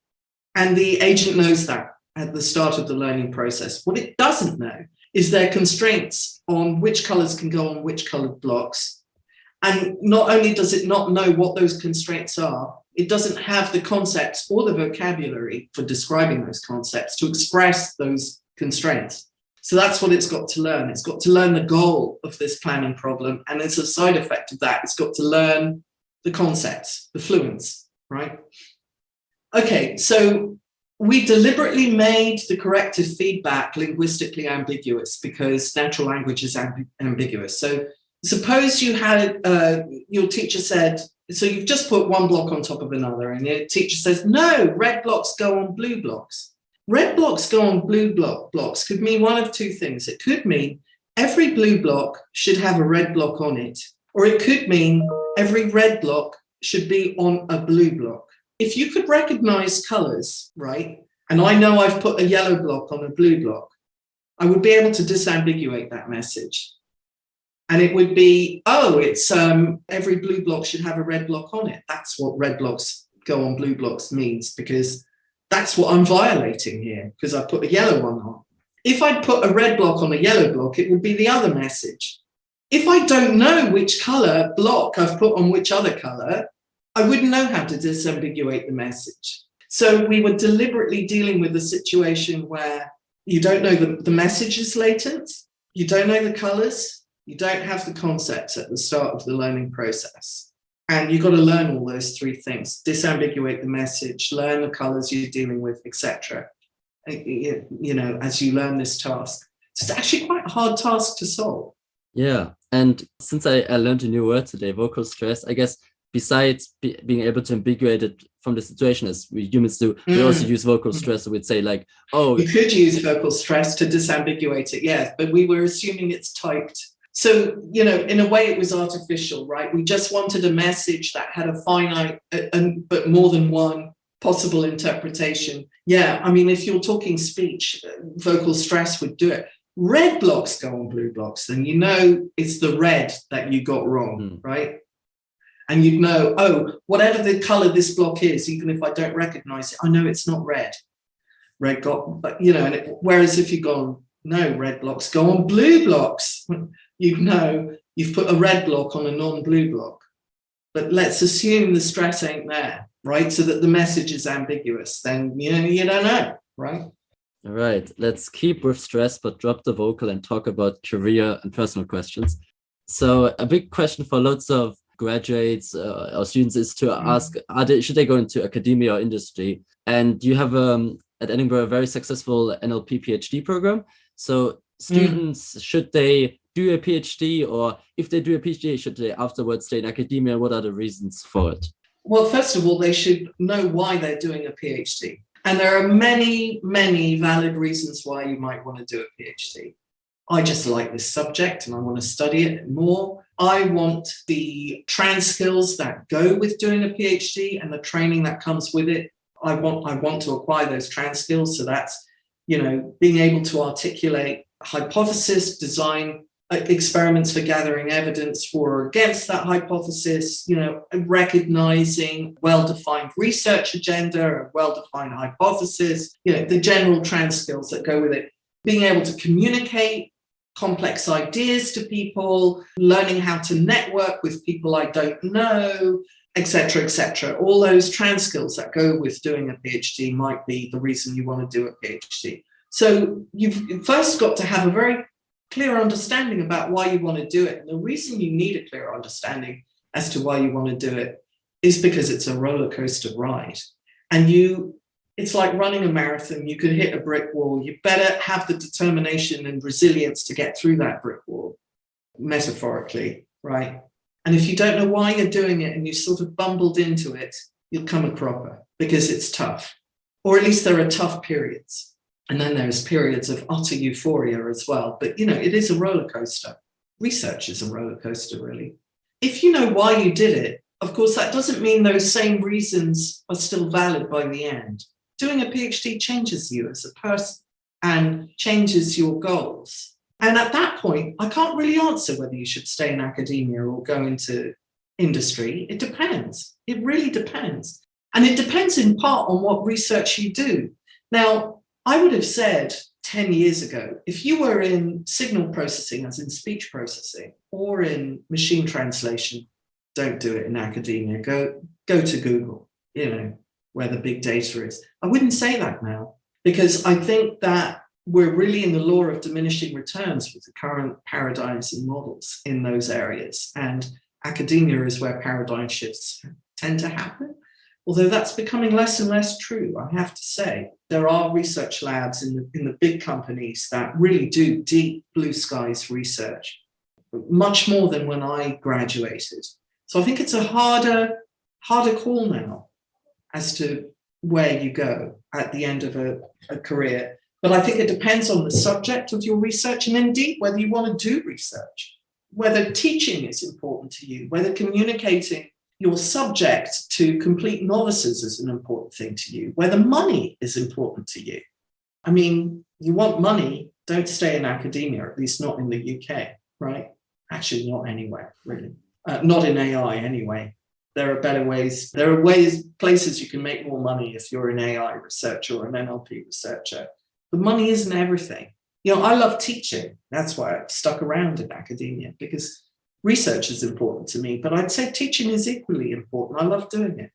And the agent knows that at the start of the learning process. What it doesn't know is there are constraints on which colors can go on which colored blocks. And not only does it not know what those constraints are, it doesn't have the concepts or the vocabulary for describing those concepts to express those constraints. So that's what it's got to learn. It's got to learn the goal of this planning problem. And as a side effect of that, it's got to learn the concepts, the fluence, right? Okay, so we deliberately made the corrective feedback linguistically ambiguous because natural language is ambiguous. So suppose you had, your teacher said, so you've just put one block on top of another and your teacher says, no, red blocks go on blue blocks. Red blocks go on blue blocks could mean one of two things. It could mean every blue block should have a red block on it, or it could mean every red block should be on a blue block. If you could recognize colors, right, and I know I've put a yellow block on a blue block, I would be able to disambiguate that message. And it would be, oh, it's every blue block should have a red block on it. That's what red blocks go on blue blocks means, because that's what I'm violating here, because I put a yellow one on. If I put a red block on a yellow block, it would be the other message. If I don't know which color block I've put on which other color, I wouldn't know how to disambiguate the message. So we were deliberately dealing with a situation where You don't know the message is latent. You don't know the colors. You don't have the concepts at the start of the learning process. And you've got to learn all those three things: disambiguate the message, learn the colors you're dealing with, etc. As you learn this task. It's actually quite a hard task to solve. Yeah. And since I learned a new word today, vocal stress, I guess besides being able to ambiguate it from the situation as we humans do, we also use vocal stress. So we'd say like, oh. You could use vocal stress to disambiguate it, yes, but we were assuming it's typed. So, in a way it was artificial, right? We just wanted a message that had a finite, but more than one possible interpretation. Yeah, I mean, if you're talking speech, vocal stress would do it. Red blocks go on blue blocks, then it's the red that you got wrong, right? And you'd know, oh, whatever the color this block is, even if I don't recognize it, I know it's not red. Red got, but whereas if you've gone, no, red blocks go on blue blocks, you'd know you've put a red block on a non-blue block. But let's assume the stress ain't there, right? So that the message is ambiguous, then you don't know, right? All right, let's keep with stress, but drop the vocal and talk about career and personal questions. So a big question for lots of graduates or students is to ask, should they go into academia or industry? And you have at Edinburgh a very successful NLP PhD program. So students, should they do a PhD, or if they do a PhD, should they afterwards stay in academia? What are the reasons for it? Well, first of all, they should know why they're doing a PhD. And there are many, many valid reasons why you might want to do a PhD. I just like this subject and I want to study it more. I want the trans skills that go with doing a PhD and the training that comes with it. I want to acquire those trans skills. So that's, being able to articulate hypothesis, design experiments for gathering evidence for or against that hypothesis, recognizing well-defined research agenda, a well-defined hypothesis, the general trans skills that go with it. Being able to communicate complex ideas to people, learning how to network with people I don't know, etc., etc. All those trans skills that go with doing a PhD might be the reason you want to do a PhD. So you've first got to have a very clear understanding about why you want to do it. And the reason you need a clear understanding as to why you want to do it is because it's a roller coaster ride. And it's like running a marathon. You could hit a brick wall. You better have the determination and resilience to get through that brick wall, metaphorically, right? And if you don't know why you're doing it and you sort of bumbled into it, you'll come a cropper because it's tough. Or at least there are tough periods. And then there's periods of utter euphoria as well. But, it is a roller coaster. Research is a roller coaster, really. If you know why you did it, of course, that doesn't mean those same reasons are still valid by the end. Doing a PhD changes you as a person and changes your goals. And at that point, I can't really answer whether you should stay in academia or go into industry. It depends. It really depends. And it depends in part on what research you do. Now, I would have said 10 years ago, if you were in signal processing, as in speech processing, or in machine translation, don't do it in academia. Go to Google, where the big data is. I wouldn't say that now, because I think that we're really in the law of diminishing returns with the current paradigms and models in those areas. And academia is where paradigm shifts tend to happen. Although that's becoming less and less true, I have to say. There are research labs in the big companies that really do deep blue skies research, much more than when I graduated. So I think it's a harder call now as to where you go at the end of a career. But I think it depends on the subject of your research and indeed whether you want to do research, whether teaching is important to you, whether communicating your subject to complete novices is an important thing to you, whether money is important to you. I mean, you want money, don't stay in academia, at least not in the UK, right? Actually, not anywhere, really. Not in AI anyway. There are better ways. There are places you can make more money if you're an AI researcher or an NLP researcher. But money isn't everything. I love teaching. That's why I've stuck around in academia, because research is important to me, but I'd say teaching is equally important. I love doing it.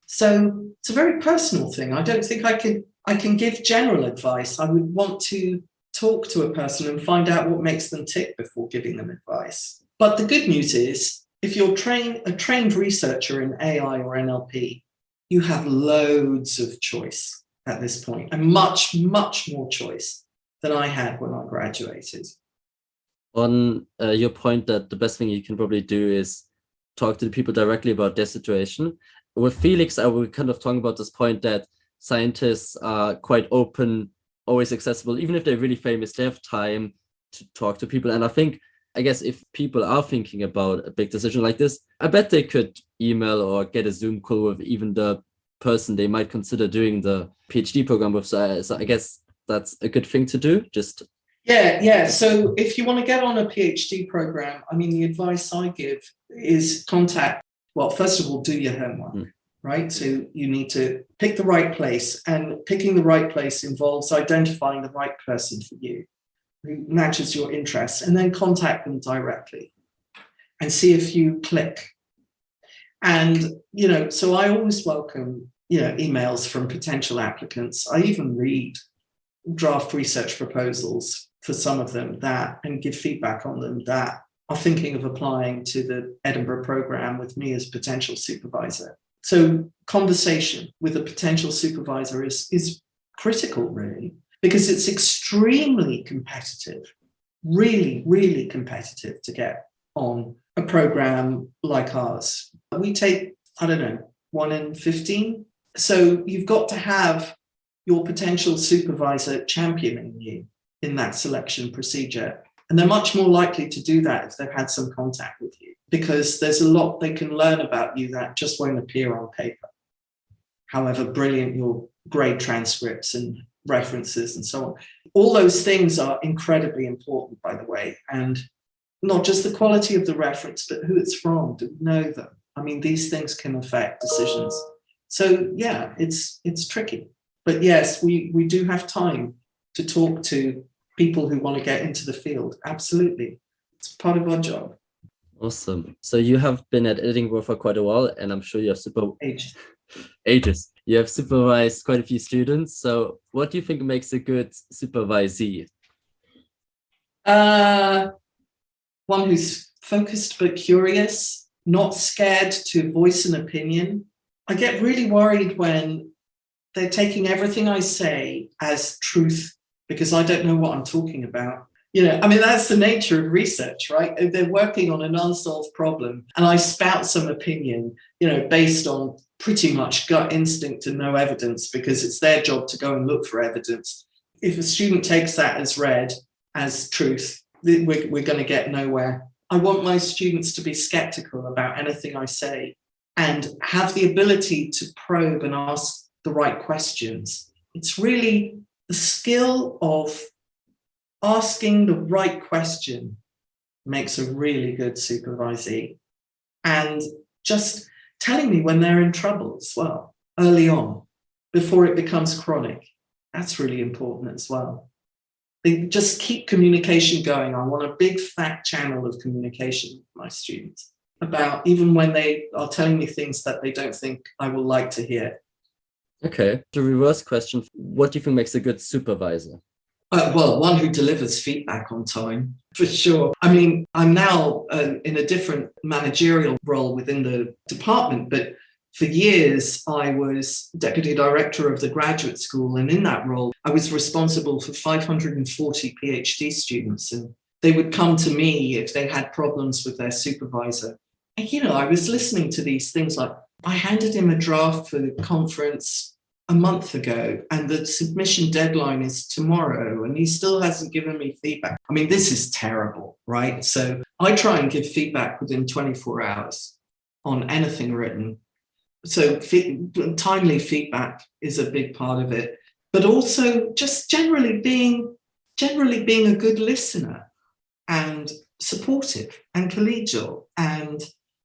So it's a very personal thing. I don't think I could I can give general advice. I would want to talk to a person and find out what makes them tick before giving them advice. But the good news is, if you're a trained researcher in AI or NLP, you have loads of choice at this point, and much, much more choice than I had when I graduated. On your point that the best thing you can probably do is talk to the people directly about their situation. With Felix, I was kind of talking about this point that scientists are quite open, always accessible. Even if they're really famous, they have time to talk to people. And I guess if people are thinking about a big decision like this, I bet they could email or get a Zoom call with even the person they might consider doing the PhD program with. So I guess that's a good thing to do. Yeah. So if you want to get on a PhD program, I mean, the advice I give is first of all, do your homework, right? So you need to pick the right place, and picking the right place involves identifying the right person for you who matches your interests, and then contact them directly and see if you click. And, so I always welcome, emails from potential applicants. I even read draft research proposals for some of them and give feedback on them that are thinking of applying to the Edinburgh program with me as potential supervisor. So conversation with a potential supervisor is critical, really, because it's extremely competitive, really, really competitive to get on a program like ours. We take, 1 in 15. So you've got to have your potential supervisor championing you in that selection procedure. And they're much more likely to do that if they've had some contact with you, because there's a lot they can learn about you that just won't appear on paper. However brilliant your grade transcripts and references and so on. All those things are incredibly important, by the way, and not just the quality of the reference, but who it's from. Do we know them? I mean, these things can affect decisions. So yeah, it's tricky. But yes, we do have time to talk to people who want to get into the field. Absolutely. It's part of our job. Awesome. So you have been at Edinburgh for quite a while, and I'm sure you have ages. You have supervised quite a few students. So what do you think makes a good supervisee? One who's focused but curious, not scared to voice an opinion. I get really worried when they're taking everything I say as truth because I don't know what I'm talking about. That's the nature of research, right? They're working on an unsolved problem and I spout some opinion, based on pretty much gut instinct and no evidence, because it's their job to go and look for evidence. If a student takes that as read, as truth, we're going to get nowhere. I want my students to be skeptical about anything I say and have the ability to probe and ask the right questions. It's really the skill of asking the right question makes a really good supervisee, and just telling me when they're in trouble as well, early on, before it becomes chronic. That's really important as well. They just keep communication going. I want a big fat channel of communication with my students about even when they are telling me things that they don't think I will like to hear. Okay, the reverse question, what do you think makes a good supervisor? One who delivers feedback on time, for sure. I'm now in a different managerial role within the department, but for years I was deputy director of the graduate school, and in that role I was responsible for 540 PhD students, and they would come to me if they had problems with their supervisor. And I was listening to these things like, I handed him a draft for the conference a month ago and the submission deadline is tomorrow and he still hasn't given me feedback. This is terrible, right? So I try and give feedback within 24 hours on anything written. So timely feedback is a big part of it, but also just generally being a good listener and supportive and collegial and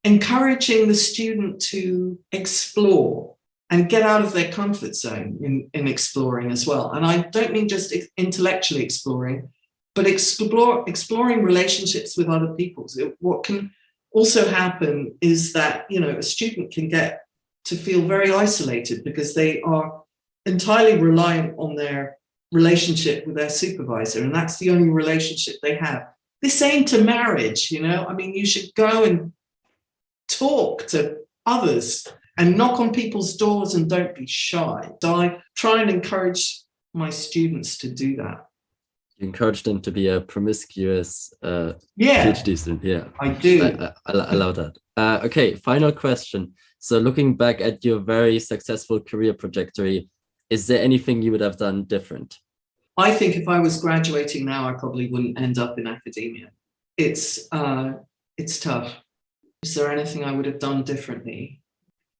encouraging the student to explore and get out of their comfort zone in exploring as well. And I don't mean just intellectually exploring, but exploring relationships with other people. So what can also happen is that, a student can get to feel very isolated because they are entirely reliant on their relationship with their supervisor, and that's the only relationship they have. The same to marriage, I mean, you should go and talk to others and knock on people's doors and don't be shy. I try and encourage my students to do that. You encourage them to be a promiscuous PhD student. Yeah, I do. I love that. Okay, final question. So looking back at your very successful career trajectory, is there anything you would have done different? I think if I was graduating now, I probably wouldn't end up in academia. It's tough. Is there anything I would have done differently?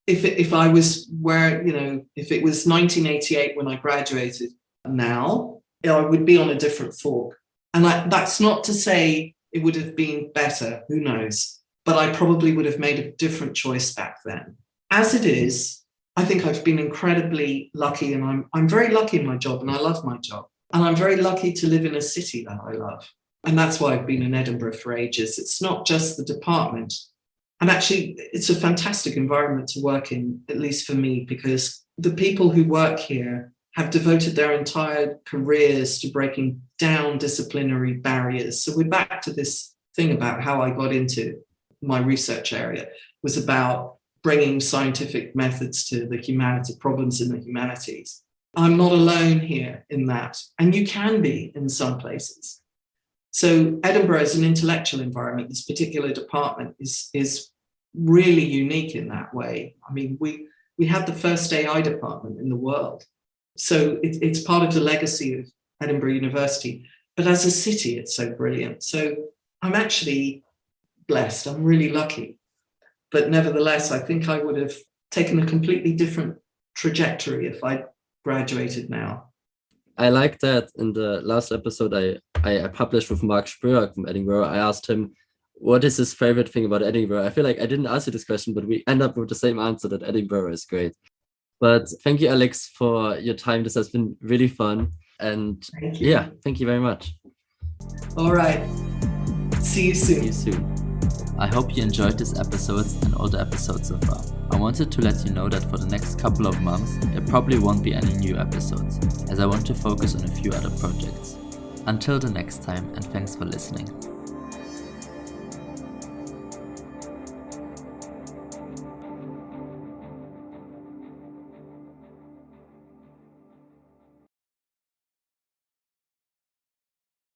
If I was if it was 1988 when I graduated now, I would be on a different fork. And that's not to say it would have been better, who knows? But I probably would have made a different choice back then. As it is, I think I've been incredibly lucky, and I'm very lucky in my job, and I love my job. And I'm very lucky to live in a city that I love. And that's why I've been in Edinburgh for ages. It's not just the department. And actually, it's a fantastic environment to work in, at least for me, because the people who work here have devoted their entire careers to breaking down disciplinary barriers. So we're back to this thing about how I got into my research area, was about bringing scientific methods to the problems in the humanities. I'm not alone here in that, and you can be in some places. So Edinburgh is an intellectual environment. This particular department is really unique in that way. I mean, we had the first AI department in the world. So it's part of the legacy of Edinburgh University. But as a city, it's so brilliant. So I'm actually blessed. I'm really lucky. But nevertheless, I think I would have taken a completely different trajectory if I graduated now. I like that in the last episode I published with Mark Spurek from Edinburgh. I asked him, what is his favorite thing about Edinburgh? I feel like I didn't ask you this question, but we end up with the same answer, that Edinburgh is great. But thank you, Alex, for your time. This has been really fun. And thank you. Yeah, thank you very much. All right. See you soon. See you soon. I hope you enjoyed this episode and all the episodes so far. I wanted to let you know that for the next couple of months, there probably won't be any new episodes, as I want to focus on a few other projects. Until the next time, and thanks for listening.